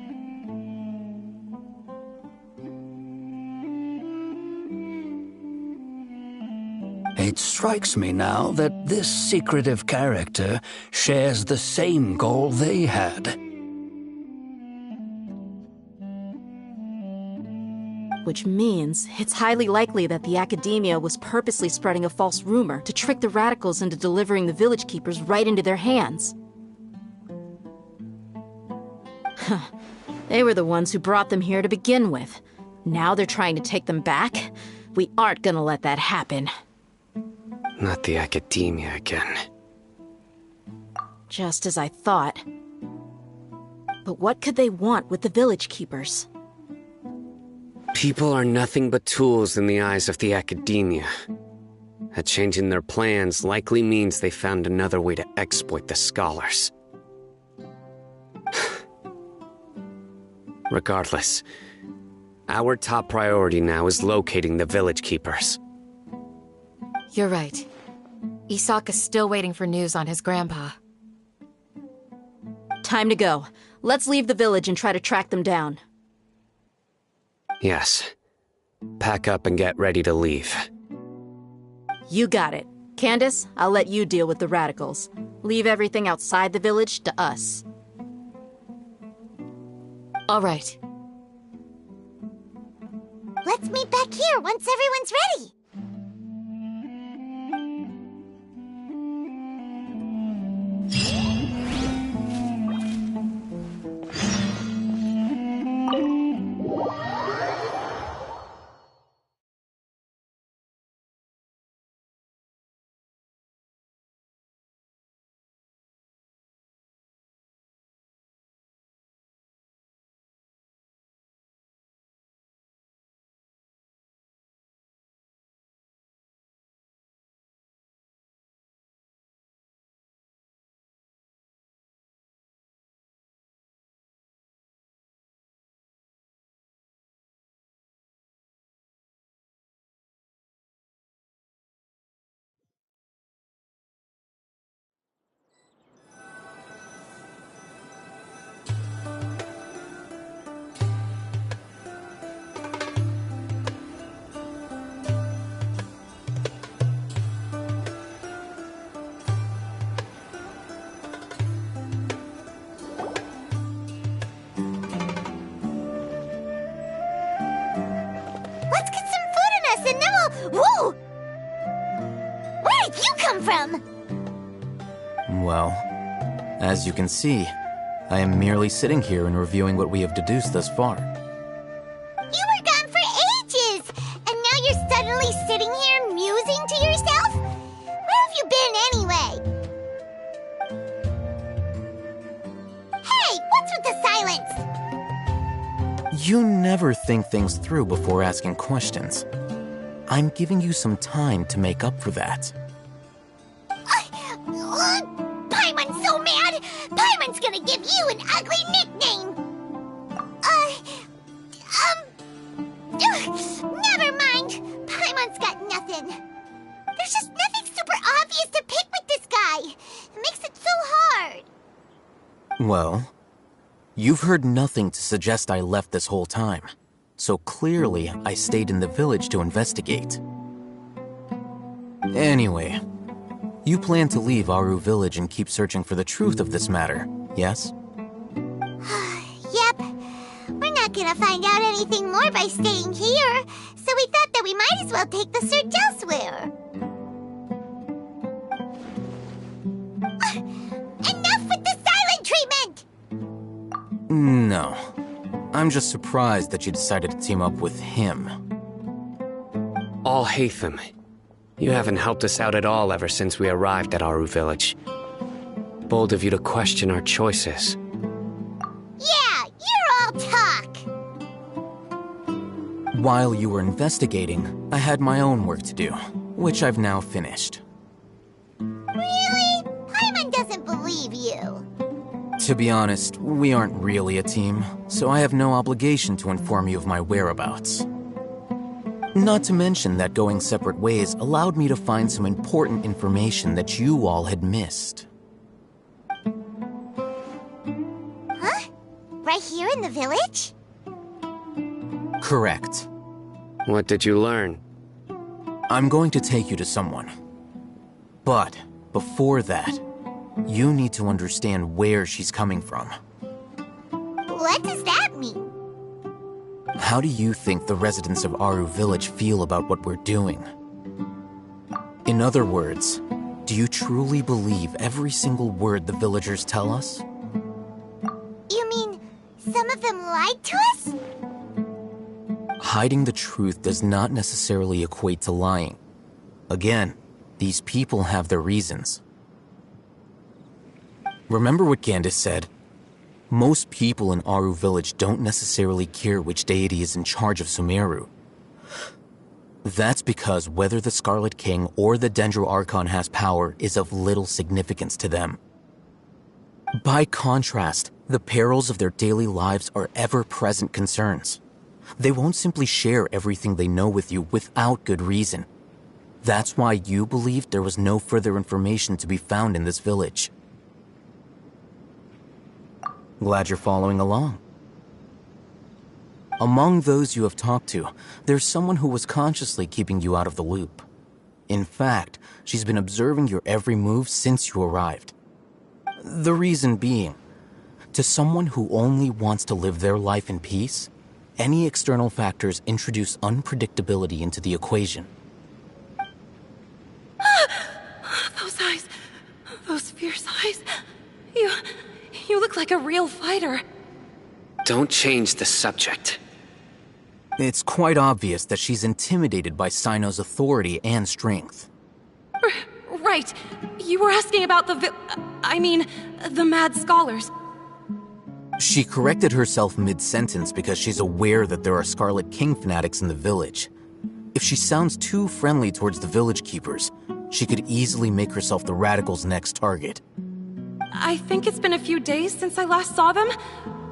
It strikes me now that this secretive character shares the same goal they had. Which means it's highly likely that the Academia was purposely spreading a false rumor to trick the radicals into delivering the village keepers right into their hands. They were the ones who brought them here to begin with. Now they're trying to take them back? We aren't gonna let that happen. Not the Academia again. Just as I thought. But what could they want with the village keepers? People are nothing but tools in the eyes of the Academia. A change in their plans likely means they found another way to exploit the scholars. Regardless, our top priority now is locating the village keepers. You're right. Isak is still waiting for news on his grandpa. Time to go. Let's leave the village and try to track them down. Yes. Pack up and get ready to leave. You got it. Candace, I'll let you deal with the radicals. Leave everything outside the village to us. All right. Let's meet back here once everyone's ready. Whoa! Where did you come from? Well, as you can see, I am merely sitting here and reviewing what we have deduced thus far. You were gone for ages, and now you're suddenly sitting here musing to yourself? Where have you been anyway? Hey, what's with the silence? You never think things through before asking questions. I'm giving you some time to make up for that. Paimon's so mad! Paimon's gonna give you an ugly nickname! Never mind! Paimon's got nothing. There's just nothing super obvious to pick with this guy. It makes it so hard. Well, you've heard nothing to suggest I left this whole time. So clearly, I stayed in the village to investigate. Anyway, you plan to leave Aru village and keep searching for the truth of this matter, yes? Yep. We're not gonna find out anything more by staying here, so we thought that we might as well take the search elsewhere. Enough with the silent treatment! No. I'm just surprised that you decided to team up with him. All Hatham. You haven't helped us out at all ever since we arrived at Aru Village. Bold of you to question our choices. Yeah, you're all talk! While you were investigating, I had my own work to do, which I've now finished. Really? Paimon doesn't believe you. To be honest, we aren't really a team, so I have no obligation to inform you of my whereabouts. Not to mention that going separate ways allowed me to find some important information that you all had missed. Huh? Right here in the village? Correct. What did you learn? I'm going to take you to someone. But before that, you need to understand where she's coming from. What does that mean? How do you think the residents of Aru Village feel about what we're doing? In other words, do you truly believe every single word the villagers tell us? You mean, some of them lied to us? Hiding the truth does not necessarily equate to lying. Again, these people have their reasons. Remember what Gandalf said? Most people in Aru Village don't necessarily care which deity is in charge of Sumeru. That's because whether the Scarlet King or the Dendro Archon has power is of little significance to them. By contrast, the perils of their daily lives are ever-present concerns. They won't simply share everything they know with you without good reason. That's why you believed there was no further information to be found in this village. Glad you're following along. Among those you have talked to, there's someone who was consciously keeping you out of the loop. In fact, she's been observing your every move since you arrived. The reason being, to someone who only wants to live their life in peace, any external factors introduce unpredictability into the equation. Those eyes. Those fierce eyes. You look like a real fighter. Don't change the subject. It's quite obvious that she's intimidated by Sino's authority and strength. Right. You were asking about the mad scholars. She corrected herself mid-sentence because she's aware that there are Scarlet King fanatics in the village. If she sounds too friendly towards the village keepers, she could easily make herself the radicals' next target. I think it's been a few days since I last saw them.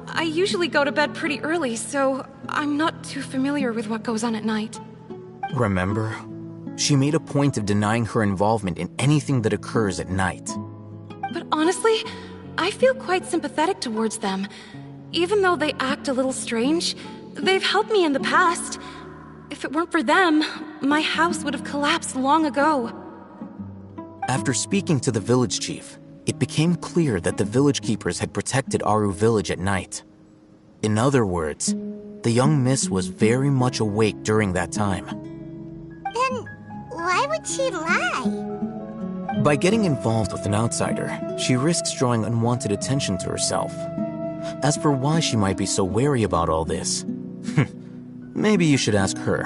I usually go to bed pretty early, so I'm not too familiar with what goes on at night. Remember? She made a point of denying her involvement in anything that occurs at night. But honestly, I feel quite sympathetic towards them. Even though they act a little strange, they've helped me in the past. If it weren't for them, my house would have collapsed long ago. After speaking to the village chief, it became clear that the village keepers had protected Aru Village at night. In other words, the young miss was very much awake during that time. Then why would she lie? By getting involved with an outsider, she risks drawing unwanted attention to herself. As for why she might be so wary about all this, maybe you should ask her.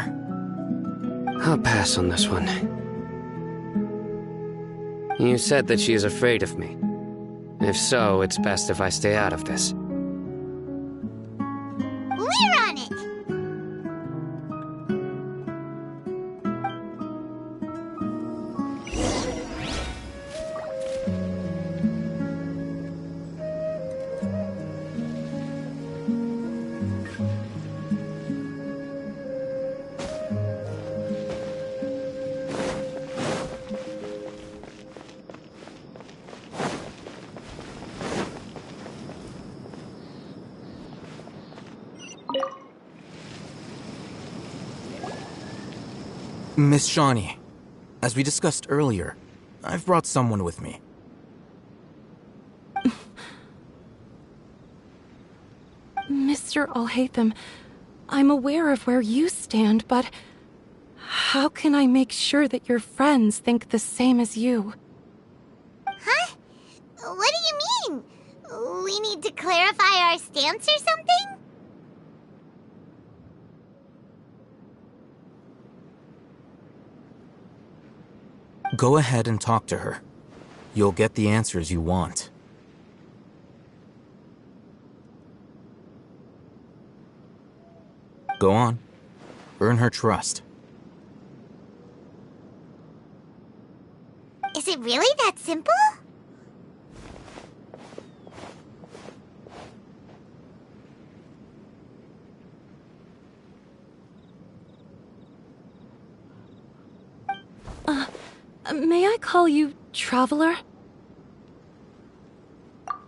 I'll pass on this one. You said that she is afraid of me. If so, it's best if I stay out of this. We're on it! Miss Shawnee, as we discussed earlier, I've brought someone with me. Mr. Alhaitham, I'm aware of where you stand, but how can I make sure that your friends think the same as you? Huh? What do you mean? We need to clarify our stance or something? Go ahead and talk to her. You'll get the answers you want. Go on. Earn her trust. Is it really that simple? May I call you Traveler?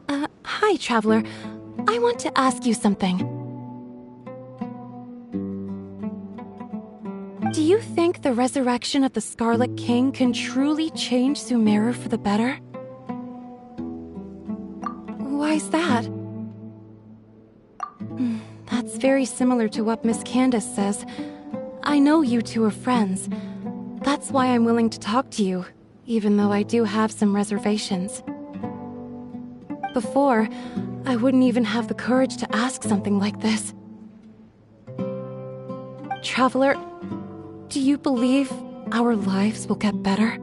Hi, Traveler. I want to ask you something. Do you think the resurrection of the Scarlet King can truly change Sumeru for the better? Why's that? That's very similar to what Miss Candace says. I know you two are friends. That's why I'm willing to talk to you, even though I do have some reservations. Before, I wouldn't even have the courage to ask something like this. Traveler, do you believe our lives will get better?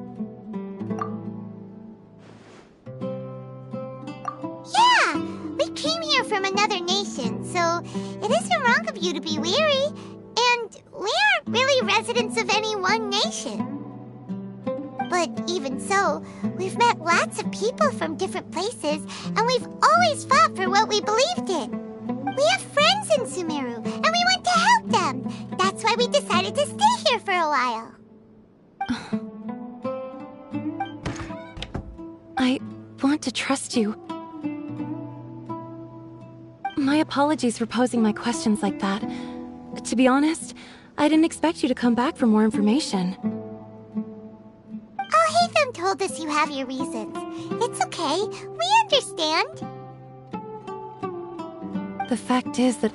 Yeah! We came here from another nation, so it isn't wrong of you to be weary. And we aren't really residents of any one nation. But even so, we've met lots of people from different places, and we've always fought for what we believed in. We have friends in Sumeru, and we want to help them. That's why we decided to stay here for a while. I want to trust you. My apologies for posing my questions like that. To be honest, I didn't expect you to come back for more information. Hatham told us you have your reasons. It's okay. We understand. The fact is that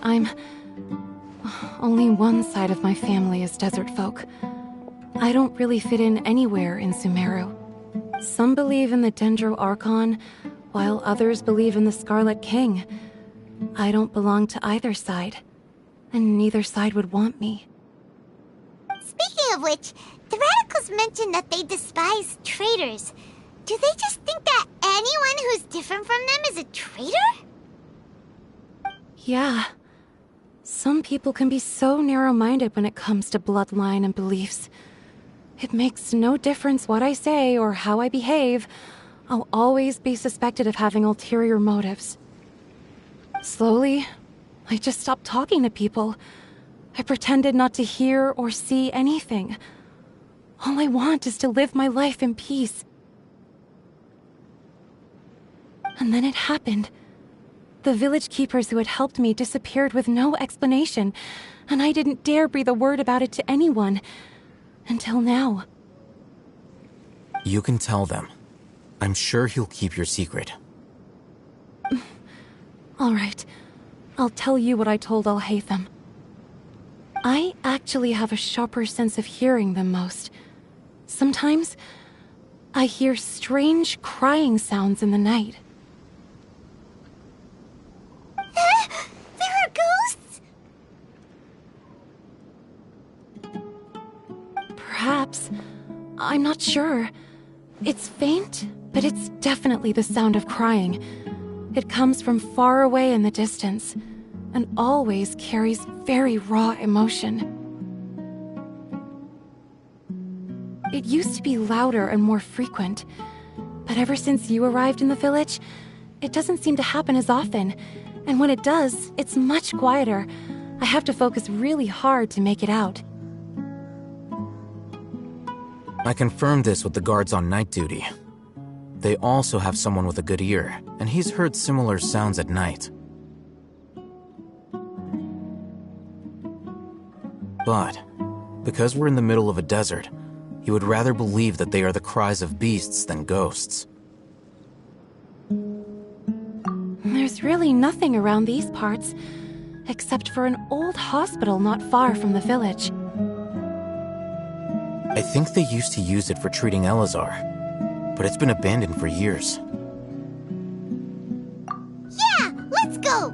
only one side of my family is desert folk. I don't really fit in anywhere in Sumeru. Some believe in the Dendro Archon, while others believe in the Scarlet King. I don't belong to either side, and neither side would want me. Speaking of which, the Radicals mentioned that they despise traitors. Do they just think that anyone who's different from them is a traitor? Yeah. Some people can be so narrow-minded when it comes to bloodline and beliefs. It makes no difference what I say or how I behave. I'll always be suspected of having ulterior motives. Slowly, I just stopped talking to people. I pretended not to hear or see anything. All I want is to live my life in peace. And then it happened. The village keepers who had helped me disappeared with no explanation, and I didn't dare breathe a word about it to anyone. Until now. You can tell them. I'm sure he'll keep your secret. All right. I'll tell you what I told Hatham. I actually have a sharper sense of hearing than most. Sometimes, I hear strange crying sounds in the night. There are ghosts? Perhaps. I'm not sure. It's faint, but it's definitely the sound of crying. It comes from far away in the distance, and always carries very raw emotion. It used to be louder and more frequent, but ever since you arrived in the village, it doesn't seem to happen as often, and when it does, it's much quieter. I have to focus really hard to make it out. I confirmed this with the guards on night duty. They also have someone with a good ear, and he's heard similar sounds at night. But, because we're in the middle of a desert, he would rather believe that they are the cries of beasts than ghosts. There's really nothing around these parts, except for an old hospital not far from the village. I think they used to use it for treating Elazar, but it's been abandoned for years. Yeah, let's go!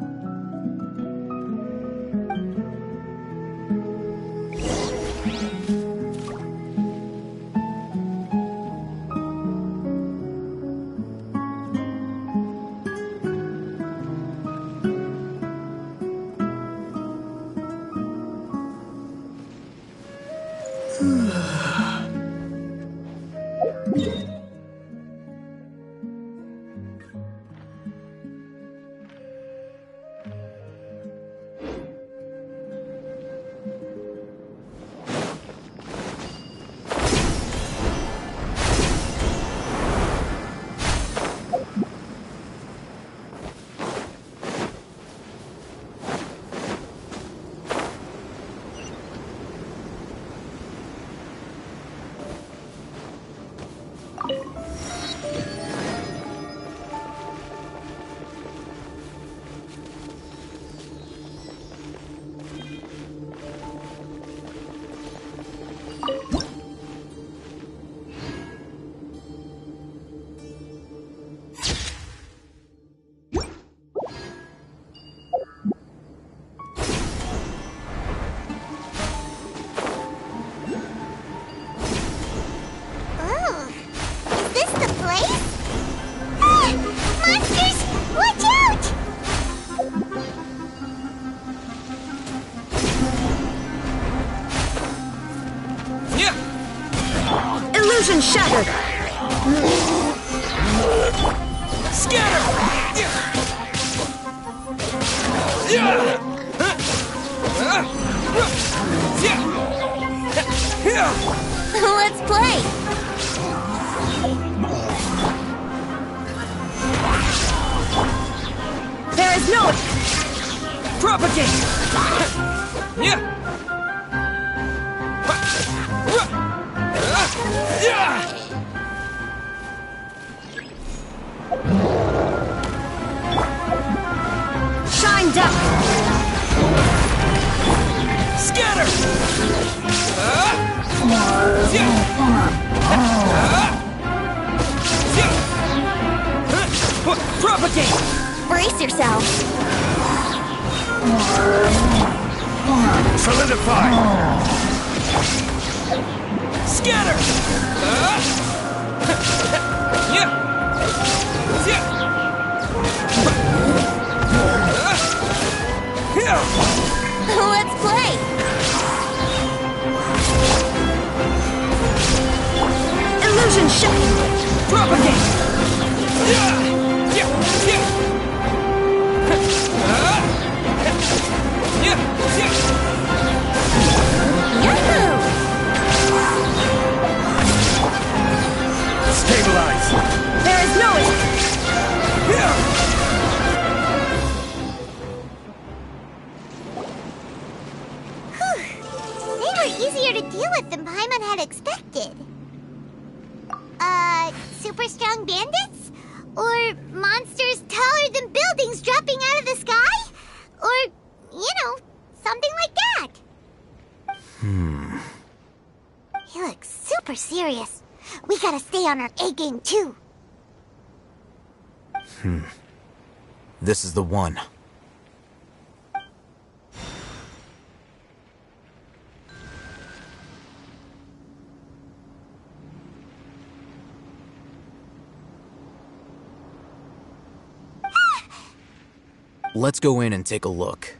Illusion shattered! Let's play! There is no... Propagate! Shine down! Scatter! Propagate! Brace yourselves! Solidify! Scatter! Let's play! Illusion shattered! Propagate! Yahoo! Stabilize! There is no... They were easier to deal with than Paimon had expected. Super strong bandits? Or monsters taller than buildings dropping out of the sky? Or, something like that. He looks super serious. We gotta stay on our A game too. This is the one. Let's go in and take a look.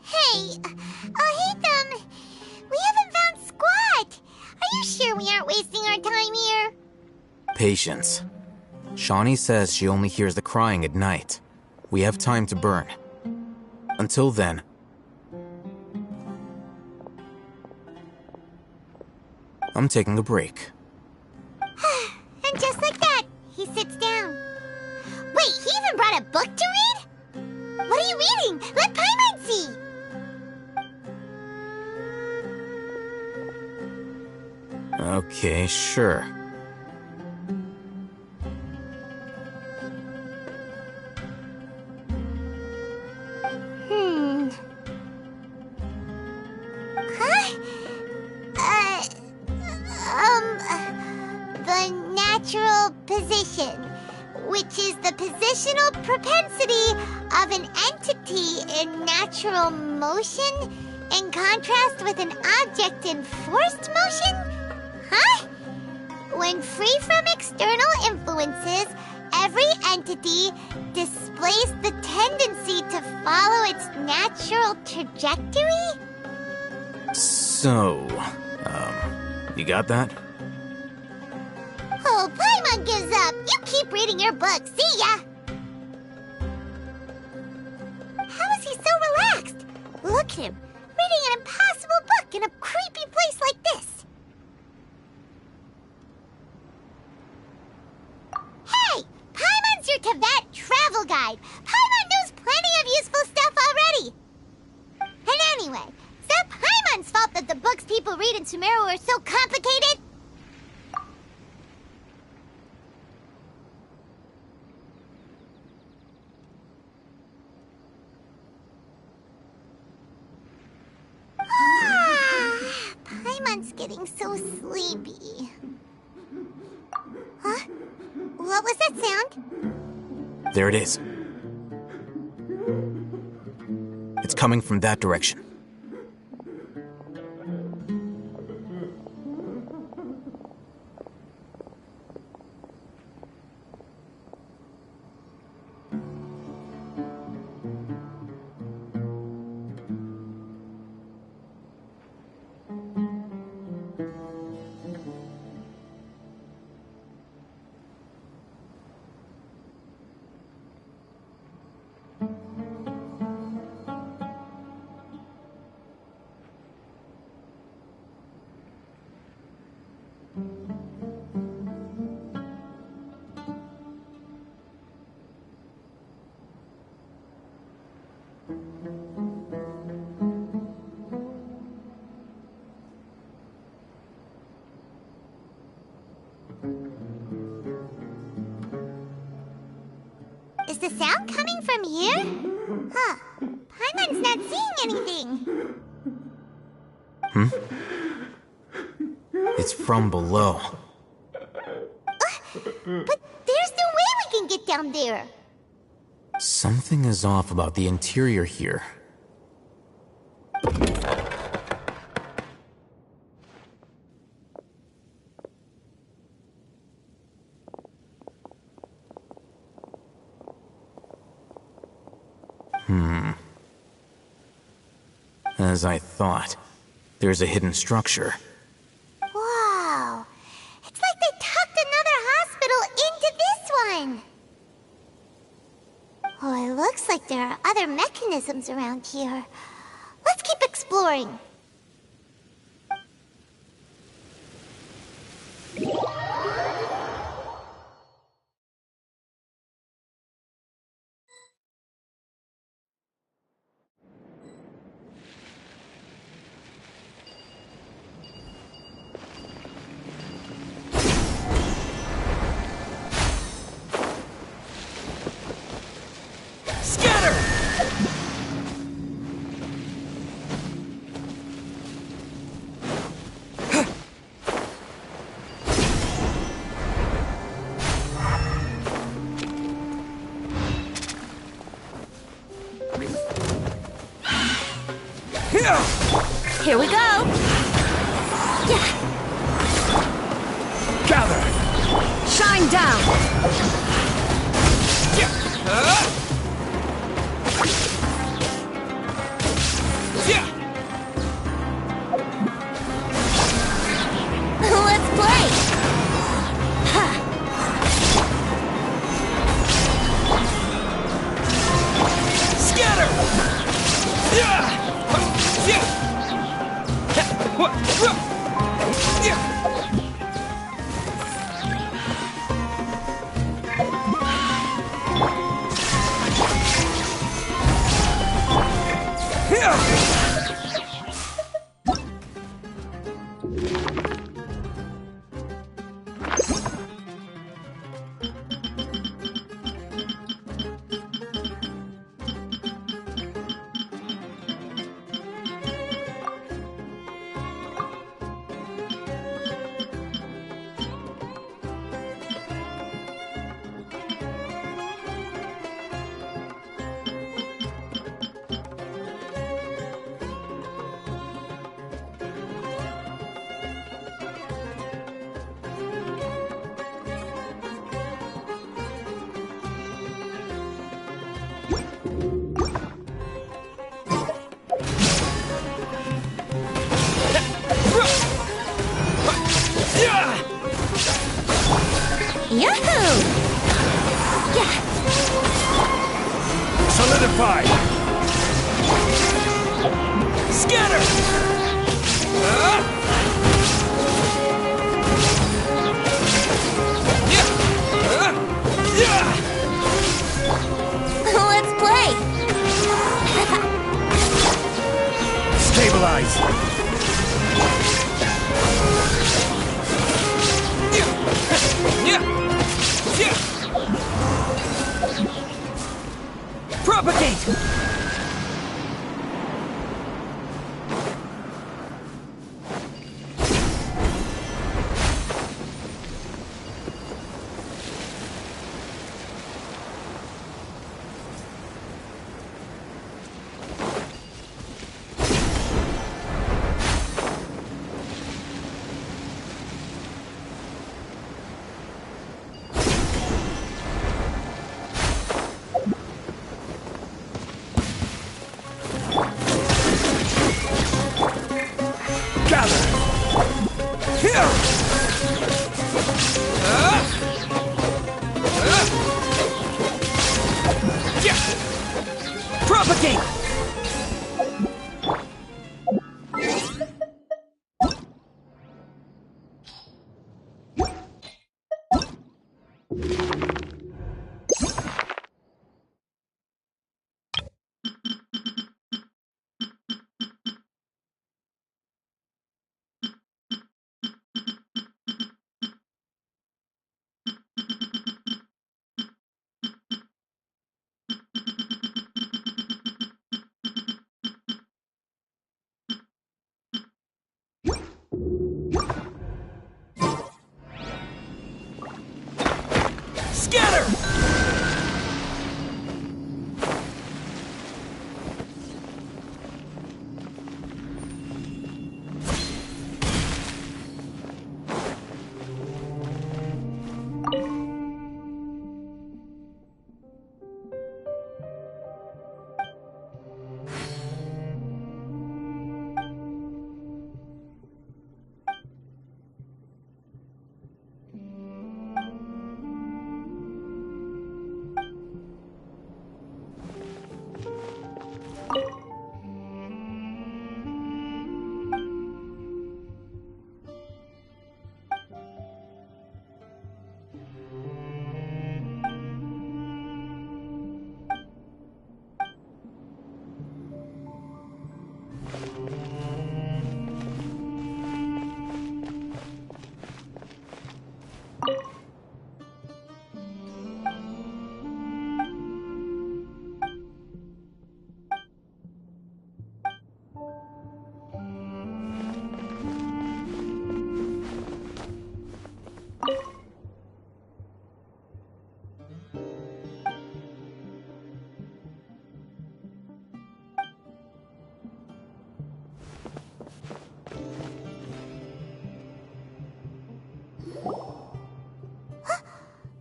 Hey, Hatham, we haven't found squat. Are you sure we aren't wasting our time here? Patience. Shawnee says she only hears the crying at night. We have time to burn. Until then... I'm taking a break. And just like that, he sits down. Wait, he even brought a book to read? What are you reading? Let Paimon see! Okay, sure. The natural position, which is the positional propensity of an entity in natural motion in contrast with an object in forced motion? Huh? When free from external influences, every entity displays the tendency to follow its natural trajectory? So, you got that? Oh, Paimon gives up. You keep reading your book. See ya! How is he so relaxed? Look at him, reading an impossible book in a creepy place like this. Hey! Paimon's your Teyvat travel guide. Paimon knows plenty of useful stuff already. And anyway, is that Paimon's fault that the books people read in Sumeru are so complicated? Paimon's getting so sleepy. Huh? What was that sound? There it is. It's coming from that direction. the sound coming from here? Huh. Paimon's not seeing anything. It's from below. But there's no way we can get down there. Something is off about the interior here. As I thought, there's a hidden structure. Wow. It's like they tucked another hospital into this one. Oh, it looks like there are other mechanisms around here. Let's keep exploring. Here we go! Yeah. Gather! Shine down! Let's play! Scatter! Yahoo! Yeah. Solidify! Scatter! Let's play! Stabilize! Propagate! Propagate! Scatter!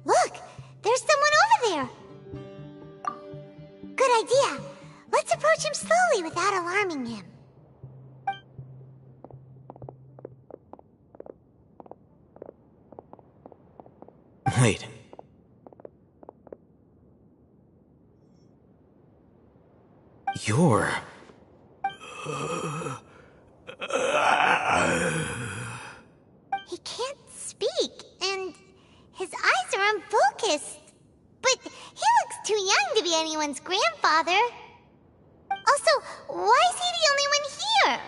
Look! There's someone over there! Good idea. Let's approach him slowly without alarming him. Wait. You're... He can't speak, and his eyes are unfocused. But he looks too young to be anyone's grandfather. Also, why is he the only one here?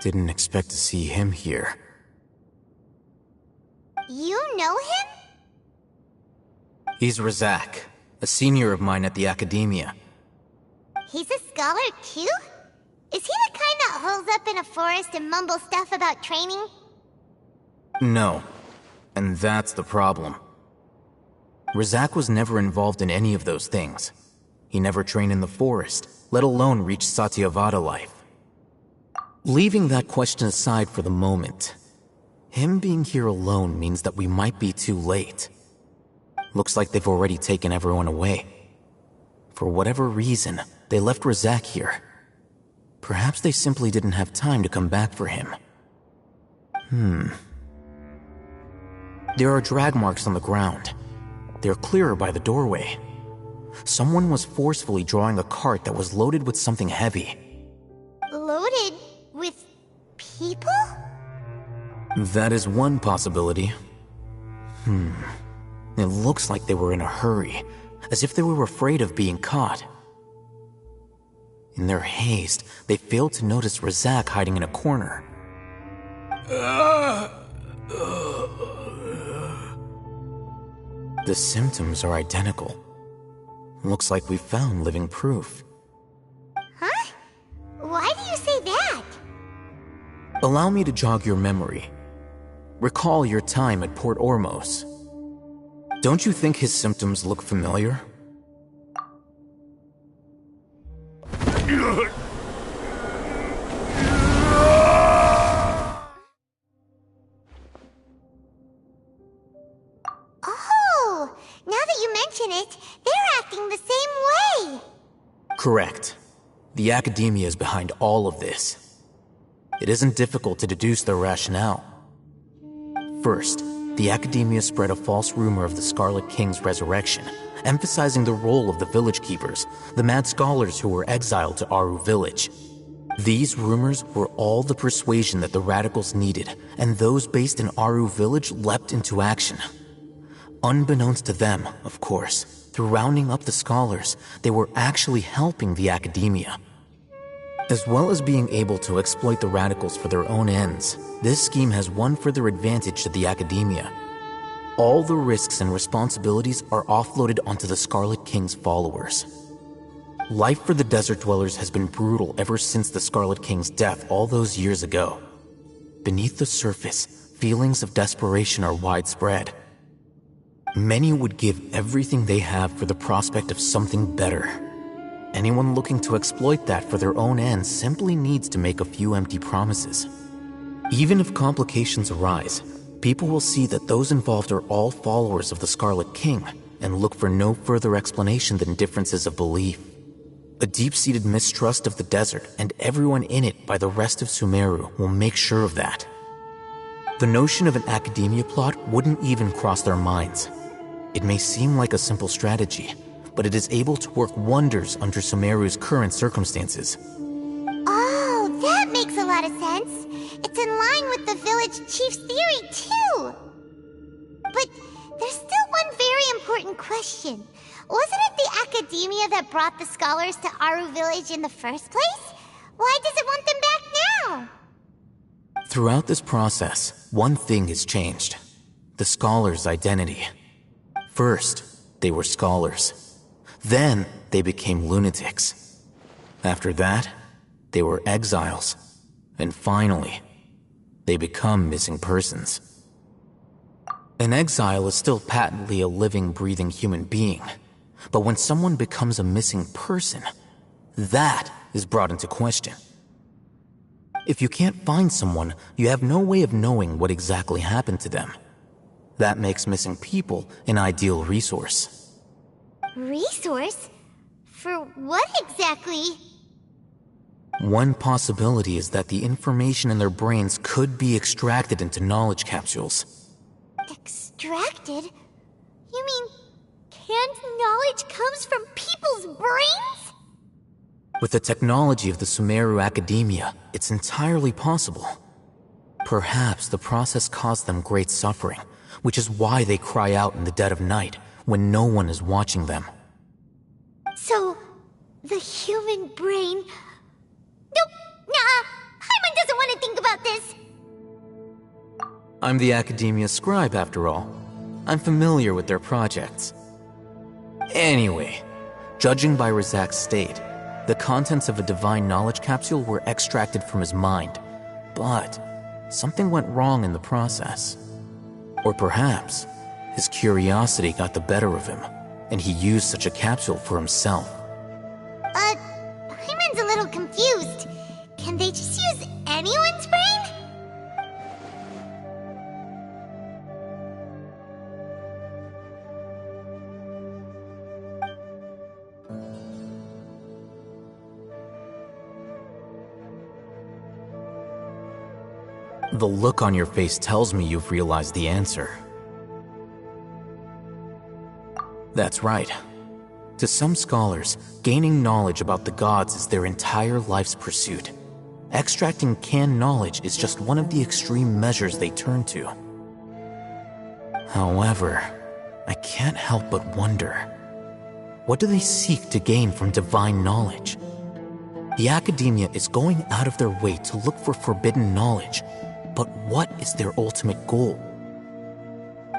Didn't expect to see him here. You know him? He's Razak, a senior of mine at the Academia. He's a scholar too? Is he the kind that holes up in a forest and mumbles stuff about training? No. And that's the problem. Razak was never involved in any of those things. He never trained in the forest, let alone reach Satyavada life. Leaving that question aside for the moment, him being here alone means that we might be too late. Looks like they've already taken everyone away. For whatever reason, they left Razak here. Perhaps they simply didn't have time to come back for him. There are drag marks on the ground. They're clearer by the doorway. Someone was forcefully drawing a cart that was loaded with something heavy. Loaded with people? That is one possibility. It looks like they were in a hurry, as if they were afraid of being caught. In their haste, they failed to notice Razak hiding in a corner. The symptoms are identical. Looks like we found living proof. Huh? Why do you say that? Allow me to jog your memory. Recall your time at Port Ormos. Don't you think his symptoms look familiar? Oh, now that you mention it, they're acting the same way. Correct. The Academia is behind all of this. It isn't difficult to deduce their rationale. First, the Academia spread a false rumor of the Scarlet King's resurrection, emphasizing the role of the village keepers, the mad scholars who were exiled to Aru village. These rumors were all the persuasion that the radicals needed, and those based in Aru village leapt into action. Unbeknownst to them, of course, through rounding up the scholars, they were actually helping the Academia. As well as being able to exploit the radicals for their own ends, this scheme has one further advantage to the Academia. All the risks and responsibilities are offloaded onto the Scarlet King's followers. Life for the Desert Dwellers has been brutal ever since the Scarlet King's death all those years ago. Beneath the surface, feelings of desperation are widespread. Many would give everything they have for the prospect of something better. Anyone looking to exploit that for their own ends simply needs to make a few empty promises. Even if complications arise, people will see that those involved are all followers of the Scarlet King and look for no further explanation than differences of belief. A deep-seated mistrust of the desert and everyone in it by the rest of Sumeru will make sure of that. The notion of an academia plot wouldn't even cross their minds. It may seem like a simple strategy, but it is able to work wonders under Sumeru's current circumstances. Oh, that makes a lot of sense. It's in line with the village chief's theory, too. But there's still one very important question. Wasn't it the academia that brought the scholars to Aru Village in the first place? Why does it want them back now? Throughout this process, one thing has changed. The scholars' identity. First, they were scholars. Then, they became lunatics. After that, they were exiles. And finally, they become missing persons. An exile is still patently a living, breathing human being. But when someone becomes a missing person, that is brought into question. If you can't find someone, you have no way of knowing what exactly happened to them. That makes missing people an ideal resource. Resource? For what exactly? One possibility is that the information in their brains could be extracted into knowledge capsules. Extracted? You mean canned knowledge comes from people's brains? With the technology of the Sumeru Academia, it's entirely possible. Perhaps the process caused them great suffering, which is why they cry out in the dead of night when no one is watching them. So, the human brain... Nope, nah, Paimon doesn't want to think about this. I'm the Academia scribe, after all. I'm familiar with their projects. Anyway, judging by Razak's state, the contents of a divine knowledge capsule were extracted from his mind. But something went wrong in the process. Or perhaps his curiosity got the better of him, and he used such a capsule for himself. Paimon's a little confused. Can they just use anyone's brain? The look on your face tells me you've realized the answer. That's right. To some scholars, gaining knowledge about the gods is their entire life's pursuit. Extracting canned knowledge is just one of the extreme measures they turn to. However, I can't help but wonder, what do they seek to gain from divine knowledge? The Academia is going out of their way to look for forbidden knowledge, but what is their ultimate goal?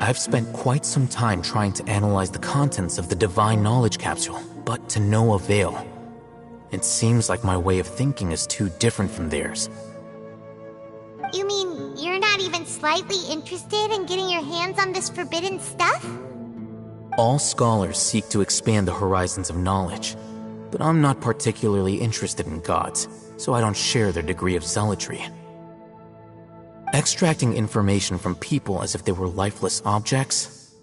I've spent quite some time trying to analyze the contents of the divine knowledge capsule, but to no avail. It seems like my way of thinking is too different from theirs. You mean you're not even slightly interested in getting your hands on this forbidden stuff? All scholars seek to expand the horizons of knowledge, but I'm not particularly interested in gods, so I don't share their degree of zealotry. Extracting information from people as if they were lifeless objects?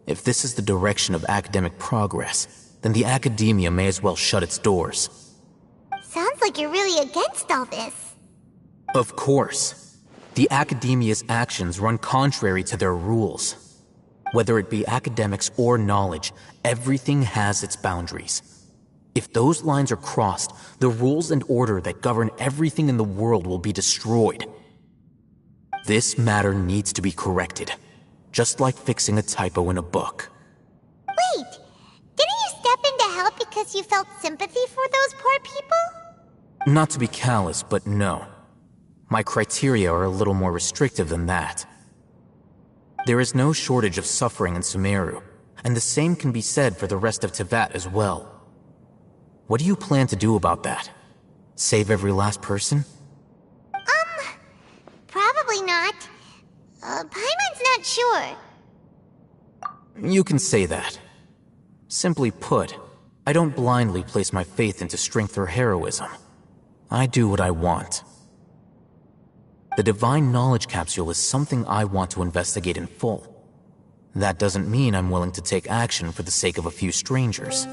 If this is the direction of academic progress, then the Academia may as well shut its doors. Sounds like you're really against all this. Of course. The Academia's actions run contrary to their rules. Whether it be academics or knowledge, everything has its boundaries. If those lines are crossed, the rules and order that govern everything in the world will be destroyed. This matter needs to be corrected, just like fixing a typo in a book. Wait, didn't you step in to help because you felt sympathy for those poor people? Not to be callous, but no. My criteria are a little more restrictive than that. There is no shortage of suffering in Sumeru, and the same can be said for the rest of Teyvat as well. What do you plan to do about that? Save every last person? Probably not. Paimon's not sure. You can say that. Simply put, I don't blindly place my faith into strength or heroism. I do what I want. The Divine Knowledge Capsule is something I want to investigate in full. That doesn't mean I'm willing to take action for the sake of a few strangers.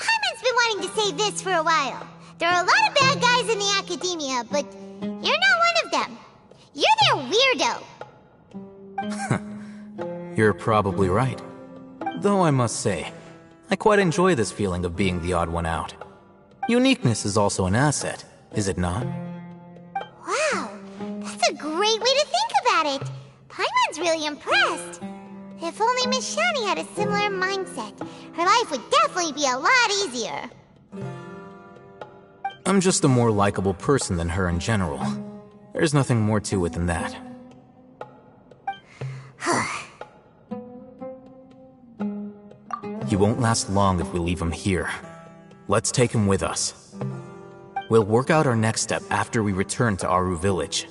Paimon's been wanting to say this for a while. There are a lot of bad guys in the academia, but you're not one of them. You're their weirdo. You're probably right. Though I must say, I quite enjoy this feeling of being the odd one out. Uniqueness is also an asset, is it not? Wow, that's a great way to think about it. Paimon's really impressed. If only Miss Shani had a similar mindset, her life would definitely be a lot easier. I'm just a more likable person than her in general. There's nothing more to it than that. He won't last long if we leave him here. Let's take him with us. We'll work out our next step after we return to Aru Village.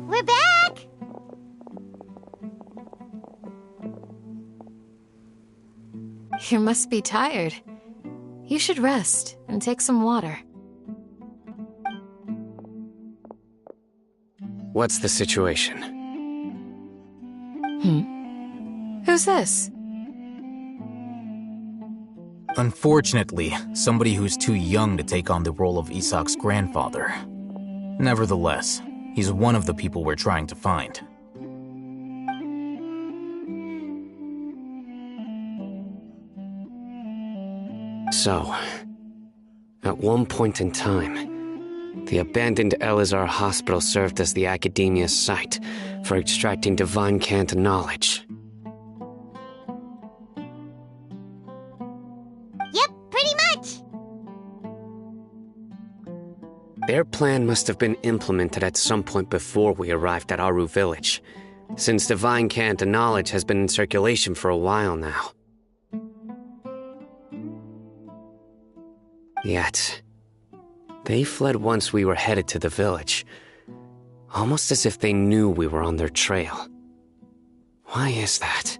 We're back! You must be tired. You should rest and take some water. What's the situation? Who's this? Unfortunately, somebody who's too young to take on the role of Isak's grandfather. Nevertheless, he's one of the people we're trying to find. So, at one point in time, the abandoned Elazar Hospital served as the Academia's site for extracting Divine Cant knowledge. Yep, pretty much. Their plan must have been implemented at some point before we arrived at Aru Village, since Divine Cant knowledge has been in circulation for a while now. Yet, they fled once we were headed to the village, almost as if they knew we were on their trail. Why is that?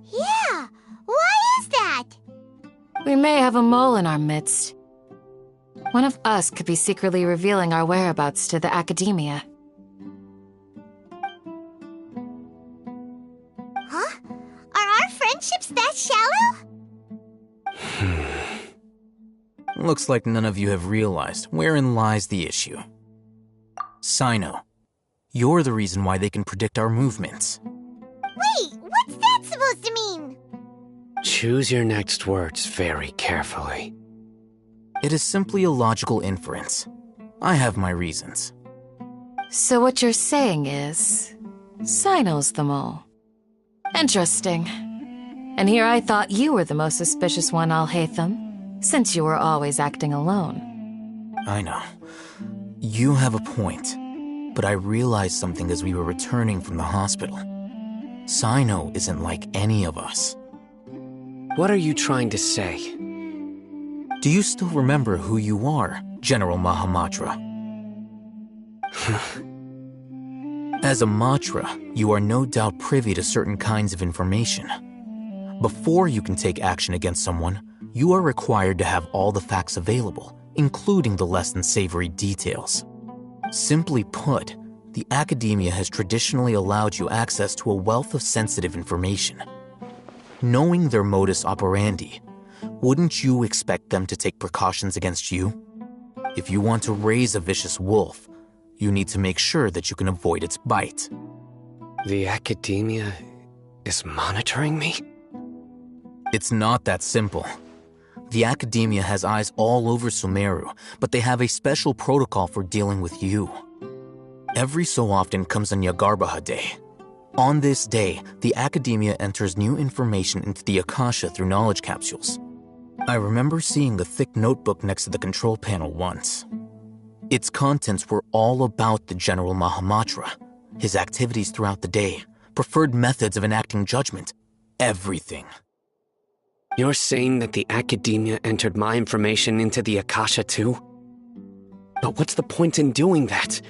Yeah, why is that? We may have a mole in our midst. One of us could be secretly revealing our whereabouts to the Academia. Huh? Are our friendships that shallow? Looks like none of you have realized wherein lies the issue. Sino, you're the reason why they can predict our movements. Wait, what's that supposed to mean? Choose your next words very carefully. It is simply a logical inference. I have my reasons. So what you're saying is, Sino's the mole. Interesting. And here I thought you were the most suspicious one, Alhaitham, since you were always acting alone. I know. You have a point. But I realized something as we were returning from the hospital. Sino isn't like any of us. What are you trying to say? Do you still remember who you are, General Mahamatra? As a Matra, you are no doubt privy to certain kinds of information. Before you can take action against someone, you are required to have all the facts available, including the less than savory details. Simply put, the academia has traditionally allowed you access to a wealth of sensitive information. Knowing their modus operandi, wouldn't you expect them to take precautions against you? If you want to raise a vicious wolf, you need to make sure that you can avoid its bite. The academia is monitoring me? It's not that simple. The academia has eyes all over Sumeru, but they have a special protocol for dealing with you. Every so often comes a Nyagarbaha Day. On this day, the academia enters new information into the Akasha through knowledge capsules. I remember seeing a thick notebook next to the control panel once. Its contents were all about the General Mahamatra, his activities throughout the day, preferred methods of enacting judgment, everything. You're saying that the academia entered my information into the Akasha too? But what's the point in doing that?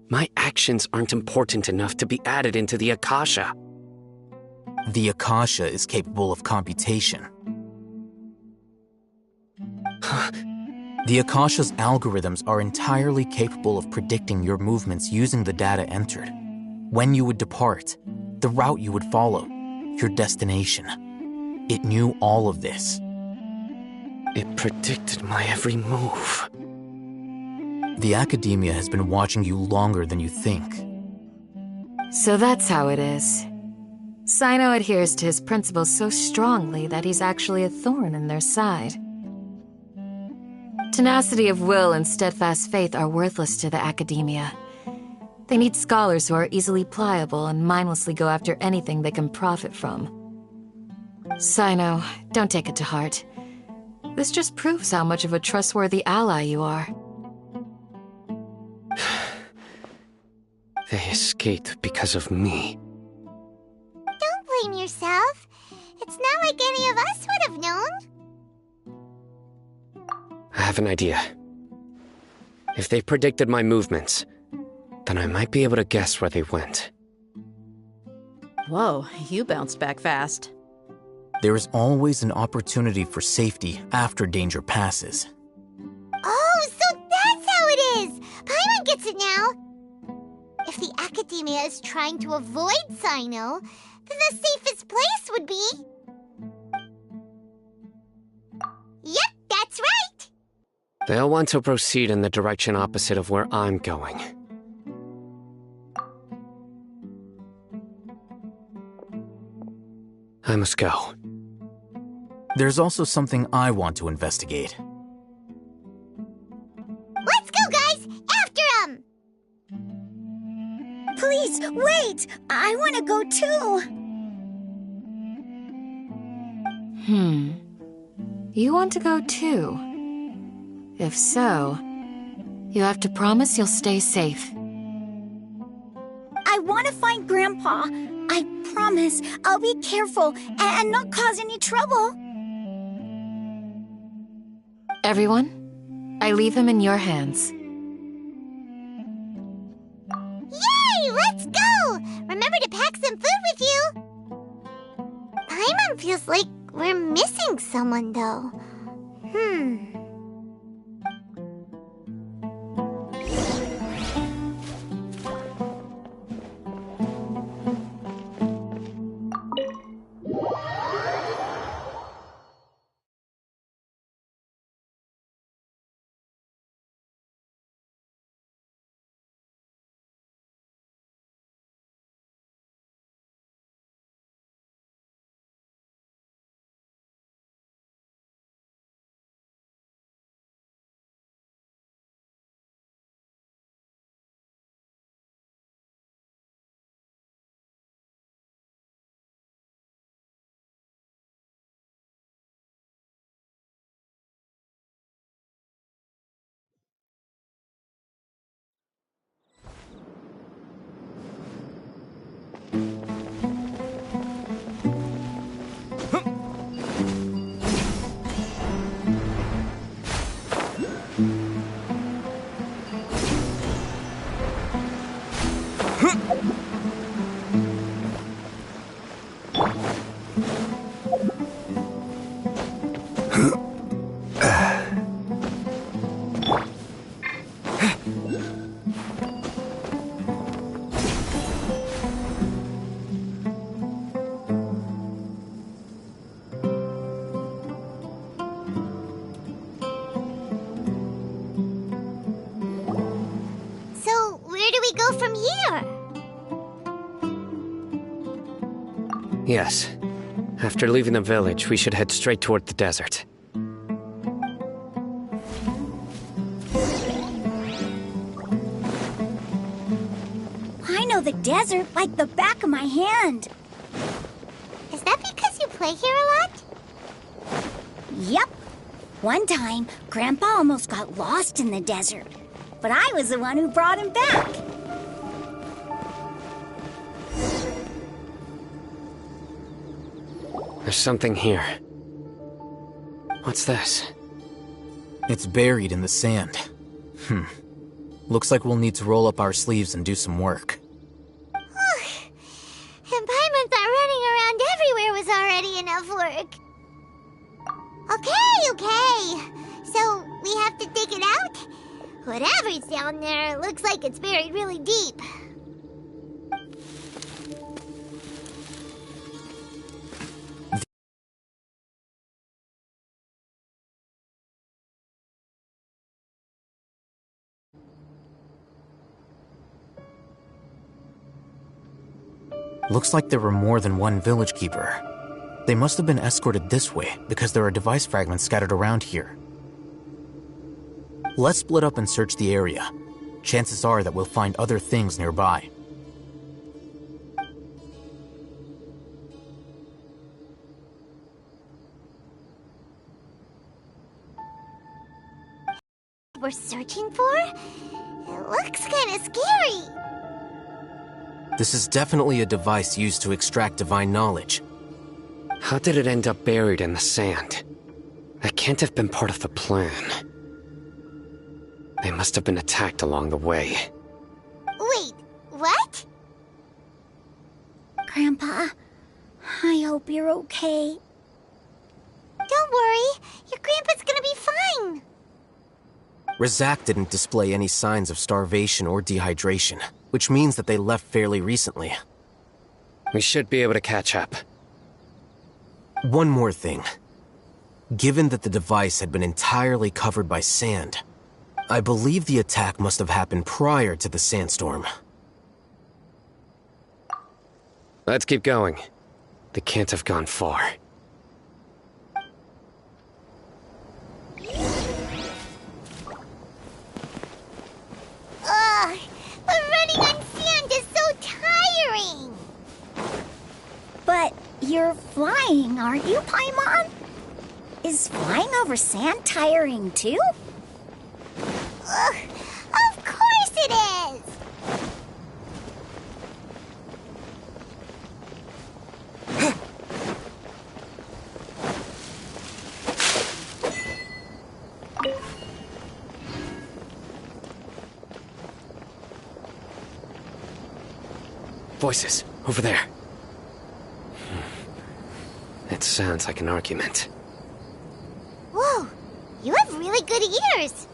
My actions aren't important enough to be added into the Akasha. The Akasha is capable of computation. The Akasha's algorithms are entirely capable of predicting your movements using the data entered. When you would depart, the route you would follow, your destination. It knew all of this. It predicted my every move. The academia has been watching you longer than you think. So that's how it is. Sino adheres to his principles so strongly that he's actually a thorn in their side. Tenacity of will and steadfast faith are worthless to the academia. They need scholars who are easily pliable and mindlessly go after anything they can profit from. Sino, don't take it to heart. This just proves how much of a trustworthy ally you are. They escaped because of me. Don't blame yourself. It's not like any of us would have known. I have an idea. If they predicted my movements, then I might be able to guess where they went. Whoa, you bounced back fast. There is always an opportunity for safety after danger passes. Oh, so that's how it is! Paimon gets it now! If the academia is trying to avoid Sino, then the safest place would be... Yep, that's right! They'll want to proceed in the direction opposite of where I'm going. I must go. There's also something I want to investigate. Let's go, guys! After him! Please, wait! I want to go too! You want to go too? If so, you have to promise you'll stay safe. I want to find Grandpa. I promise I'll be careful and not cause any trouble. Everyone, I leave him in your hands. Yay! Let's go! Remember to pack some food with you! Paimon feels like we're missing someone, though. So, where do we go from here? Yes. After leaving the village, we should head straight toward the desert. I know the desert like the back of my hand. Is that because you play here a lot? Yep. One time, Grandpa almost got lost in the desert, but I was the one who brought him back. There's something here. What's this? It's buried in the sand. Looks like we'll need to roll up our sleeves and do some work. And Paimon thought running around everywhere was already enough work. Okay. So, we have to dig it out? Whatever's down there, looks like it's buried really deep. Looks like there were more than one village keeper. They must have been escorted this way because there are device fragments scattered around here. Let's split up and search the area. Chances are that we'll find other things nearby. We're searching for? It looks kind of scary. This is definitely a device used to extract divine knowledge. How did it end up buried in the sand? That can't have been part of the plan. They must have been attacked along the way. Wait, what? Grandpa, I hope you're okay. Don't worry, your grandpa's gonna be fine. Razak didn't display any signs of starvation or dehydration, which means that they left fairly recently. We should be able to catch up. One more thing. Given that the device had been entirely covered by sand, I believe the attack must have happened prior to the sandstorm. Let's keep going. They can't have gone far. Ugh, but running on sand is so tiring. But you're flying, aren't you, Paimon? Is flying over sand tiring too? Ugh, of course it is. Voices, over there. It sounds like an argument. Whoa, you have really good ears.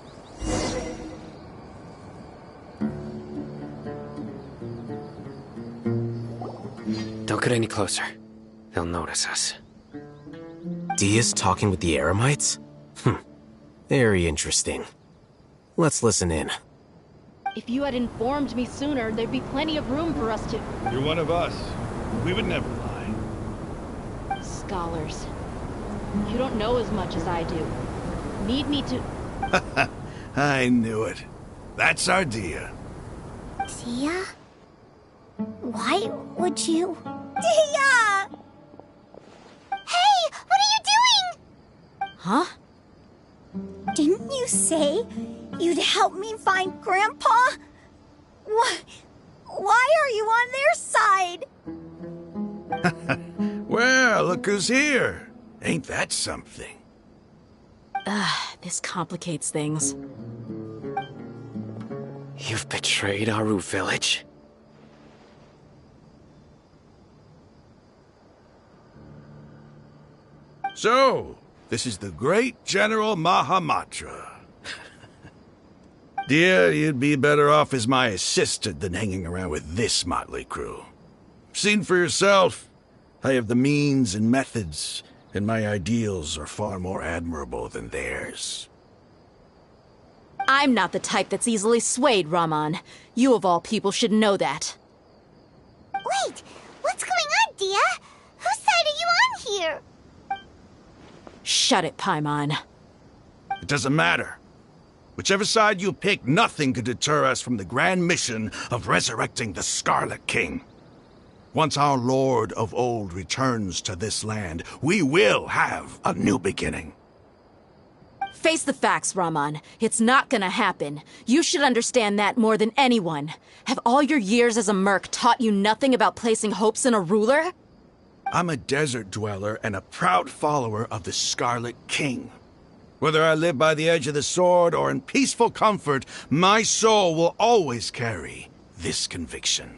Don't get any closer. They'll notice us. Dia's talking with the Eremites? Very interesting. Let's listen in. If you had informed me sooner, there'd be plenty of room for us to... You're one of us. We would never lie. Scholars. You don't know as much as I do. Need me to... I knew it. That's our Dia. Dia? Why would you... Dia! Hey, what are you doing? Huh? Didn't you say you'd help me find Grandpa? Why are you on their side? Well, look who's here. Ain't that something? This complicates things. You've betrayed Aru village? So, this is the great General Mahamatra. Dear, you'd be better off as my assistant than hanging around with this motley crew. Seen for yourself. I have the means and methods, and my ideals are far more admirable than theirs. I'm not the type that's easily swayed, Raman. You of all people should know that. Wait, what's going on, Dia? Whose side are you on here? Shut it, Paimon. It doesn't matter. Whichever side you pick, nothing could deter us from the grand mission of resurrecting the Scarlet King. Once our Lord of Old returns to this land, we will have a new beginning. Face the facts, Raman. It's not gonna happen. You should understand that more than anyone. Have all your years as a merc taught you nothing about placing hopes in a ruler? I'm a desert dweller and a proud follower of the Scarlet King. Whether I live by the edge of the sword or in peaceful comfort, my soul will always carry this conviction.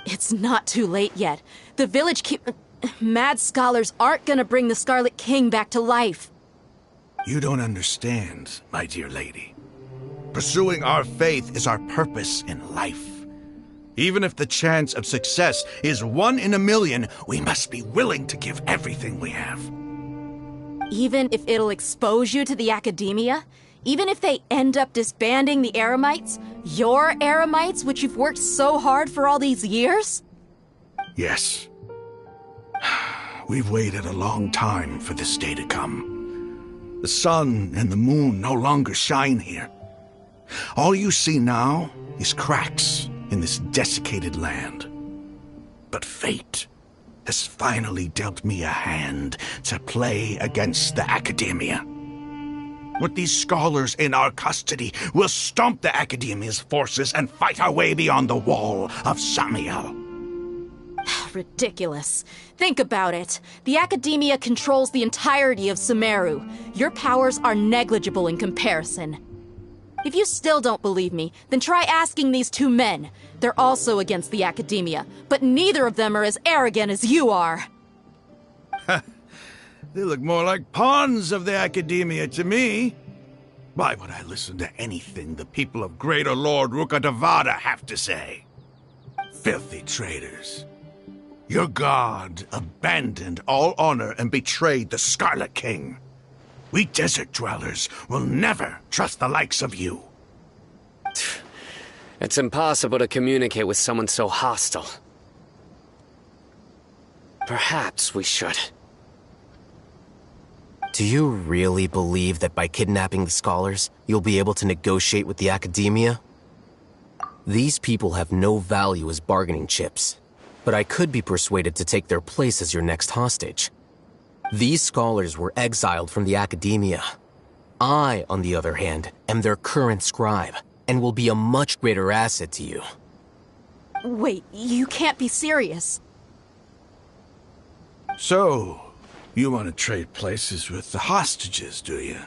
It's not too late yet. The village mad scholars aren't gonna bring the Scarlet King back to life. You don't understand, my dear lady. Pursuing our faith is our purpose in life. Even if the chance of success is 1 in a million, we must be willing to give everything we have. Even if it'll expose you to the academia? Even if they end up disbanding the Eremites? Your Eremites, which you've worked so hard for all these years? Yes. We've waited a long time for this day to come. The sun and the moon no longer shine here. All you see now is cracks in this desiccated land. But fate has finally dealt me a hand to play against the academia. With these scholars in our custody, we'll stomp the academia's forces and fight our way beyond the wall of Samiel. Ridiculous. Think about it. The academia controls the entirety of Sumeru. Your powers are negligible in comparison. If you still don't believe me, then try asking these 2 men. They're also against the academia, but neither of them are as arrogant as you are. They look more like pawns of the academia to me. Why would I listen to anything the people of Greater Lord Rukkhadevata have to say? Filthy traitors. Your god abandoned all honor and betrayed the Scarlet King. We desert dwellers will never trust the likes of you. It's impossible to communicate with someone so hostile. Perhaps we should. Do you really believe that by kidnapping the scholars, you'll be able to negotiate with the academia? These people have no value as bargaining chips, but I could be persuaded to take their place as your next hostage. These scholars were exiled from the academia. I, on the other hand, am their current scribe, and will be a much greater asset to you. Wait, you can't be serious. So, you want to trade places with the hostages, do you?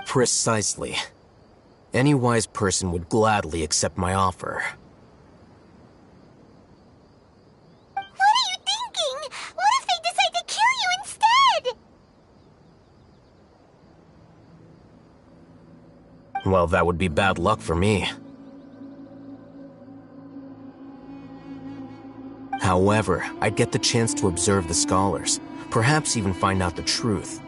Precisely. Any wise person would gladly accept my offer. What are you thinking? What if they decide to kill you instead? Well, that would be bad luck for me. However, I'd get the chance to observe the scholars, perhaps even find out the truth.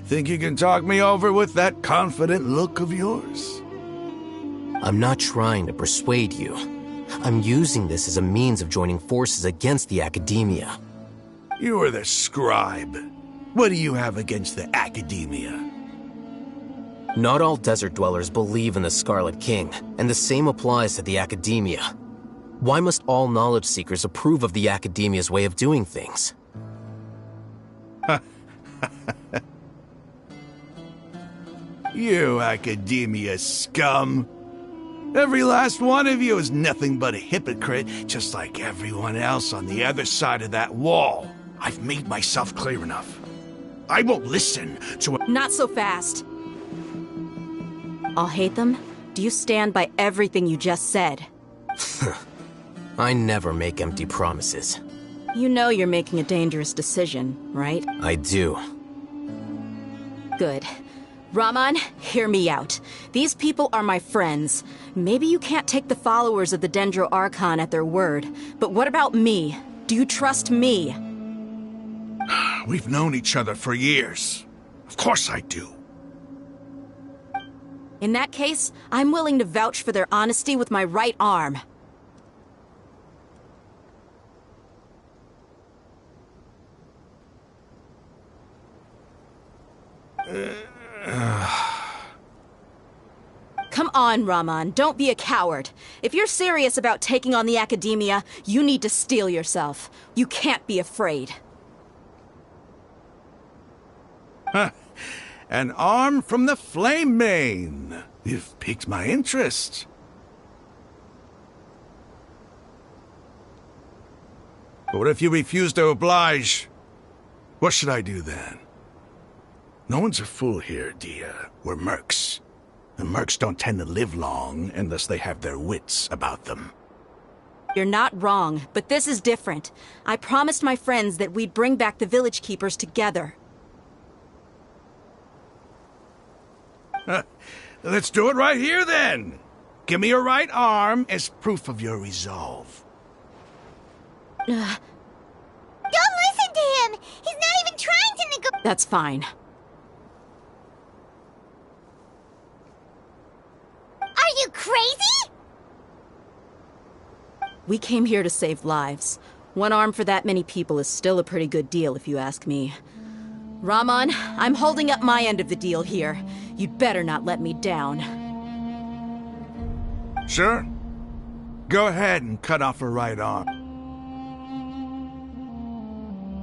Think you can talk me over with that confident look of yours? I'm not trying to persuade you. I'm using this as a means of joining forces against the academia. You are the scribe. What do you have against the academia? Not all desert dwellers believe in the Scarlet King, and the same applies to the academia. Why must all knowledge seekers approve of the academia's way of doing things? You academia scum! Every last one of you is nothing but a hypocrite, just like everyone else on the other side of that wall. I've made myself clear enough. I won't listen to a— Not so fast. I'll hate them. Do you stand by everything you just said? I never make empty promises. You know you're making a dangerous decision, right? I do. Good. Raman, hear me out. These people are my friends. Maybe you can't take the followers of the Dendro Archon at their word, but what about me? Do you trust me? We've known each other for years. Of course I do. In that case, I'm willing to vouch for their honesty with my right arm. Come on, Raman, don't be a coward. If you're serious about taking on the Academia, you need to steel yourself. You can't be afraid. An arm from the Flame Mane. You've piqued my interest. But what if you refuse to oblige? What should I do then? No one's a fool here, Dia. We're mercs. And mercs don't tend to live long unless they have their wits about them. You're not wrong, but this is different. I promised my friends that we'd bring back the Village Keepers together. Let's do it right here, then. Give me your right arm as proof of your resolve. Don't listen to him! He's not even trying to negotiate. That's fine. Are you crazy? We came here to save lives. One arm for that many people is still a pretty good deal, if you ask me. Raman, I'm holding up my end of the deal here. You'd better not let me down. Sure. Go ahead and cut off her right arm.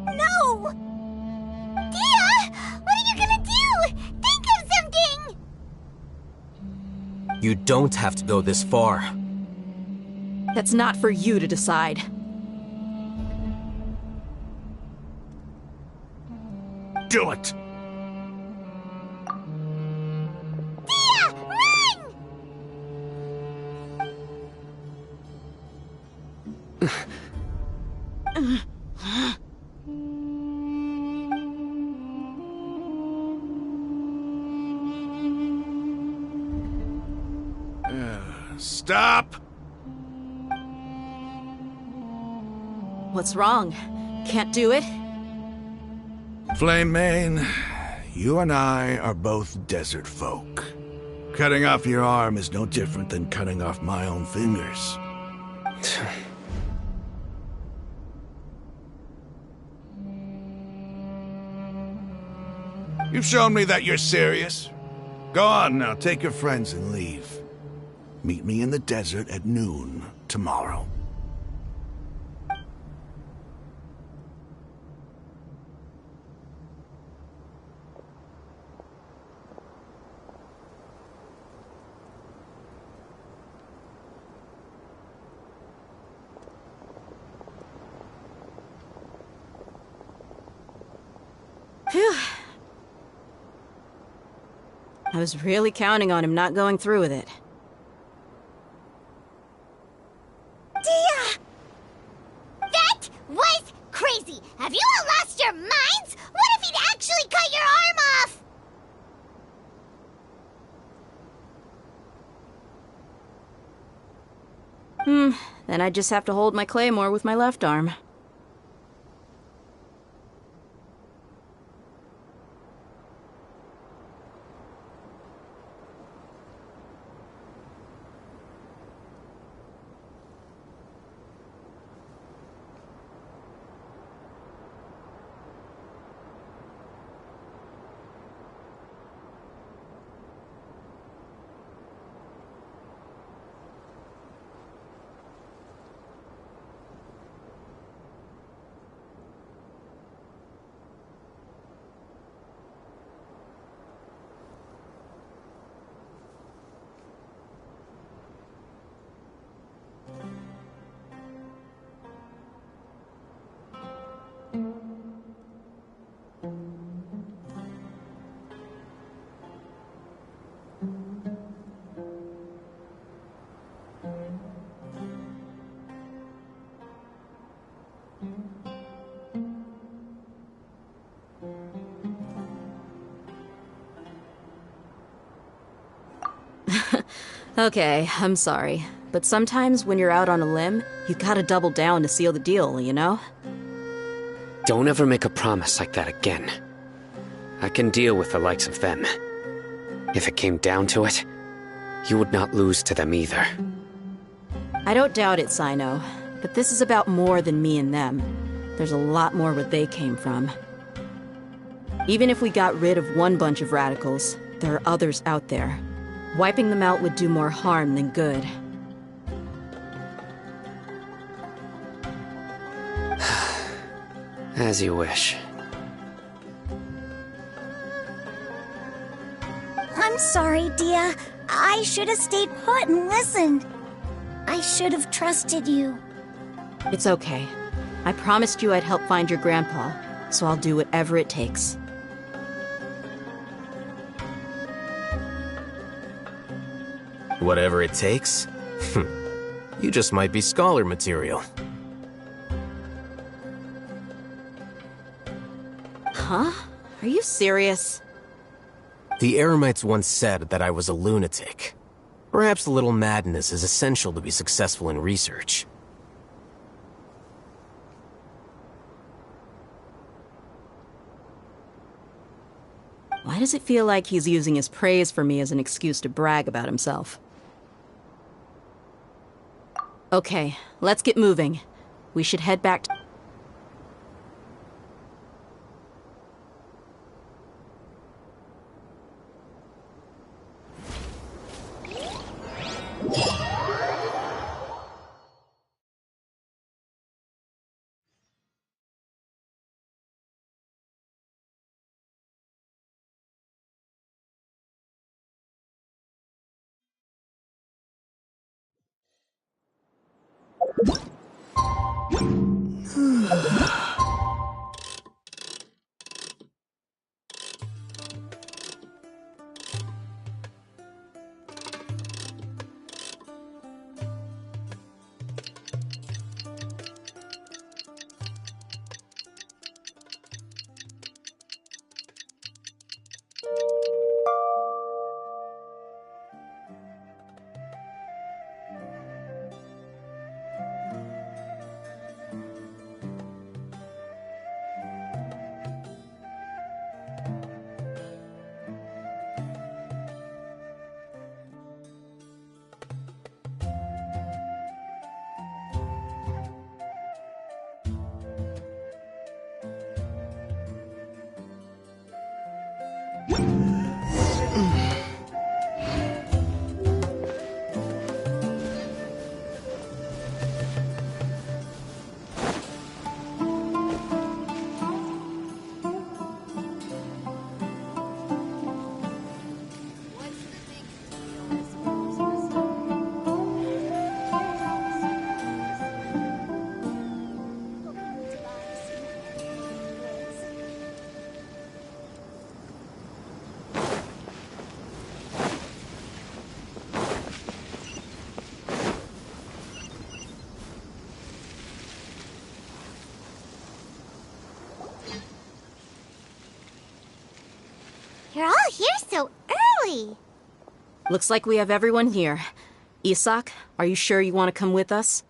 No! Dia! What are you gonna do? Think of something! You don't have to go this far. That's not for you to decide. Do it! Dia! Run! Stop! What's wrong? Can't do it? Flame Mane, you and I are both desert folk. Cutting off your arm is no different than cutting off my own fingers. You've shown me that you're serious. Go on now, take your friends and leave. Meet me in the desert at noon tomorrow. Phew. I was really counting on him not going through with it. Dia! That was crazy! Have you all lost your minds? What if he'd actually cut your arm off? Then I just have to hold my claymore with my left arm. Okay, I'm sorry. But sometimes when you're out on a limb, you gotta double down to seal the deal, you know? Don't ever make a promise like that again. I can deal with the likes of them. If it came down to it, you would not lose to them either. I don't doubt it, Sino. But this is about more than me and them. There's a lot more where they came from. Even if we got rid of one bunch of radicals, there are others out there. Wiping them out would do more harm than good. As you wish. I'm sorry, Dia. I should have stayed put and listened. I should have trusted you. It's okay. I promised you I'd help find your grandpa, so I'll do whatever it takes. Whatever it takes? You just might be scholar material. Huh? Are you serious? The Eremites once said that I was a lunatic. Perhaps a little madness is essential to be successful in research. Why does it feel like he's using his praise for me as an excuse to brag about himself? Okay, let's get moving. We should head back to... You're all here so early. Looks like we have everyone here. Isak, are you sure you want to come with us?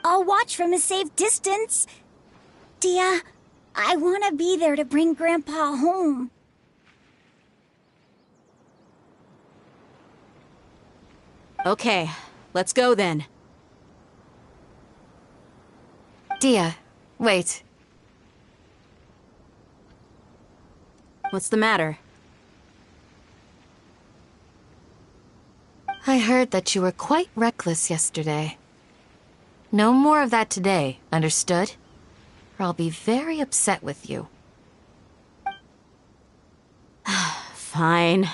I'll watch from a safe distance. Dia, I want to be there to bring Grandpa home. Okay, let's go then. Dia, wait. What's the matter? I heard that you were quite reckless yesterday. No more of that today, understood? Or I'll be very upset with you. Fine.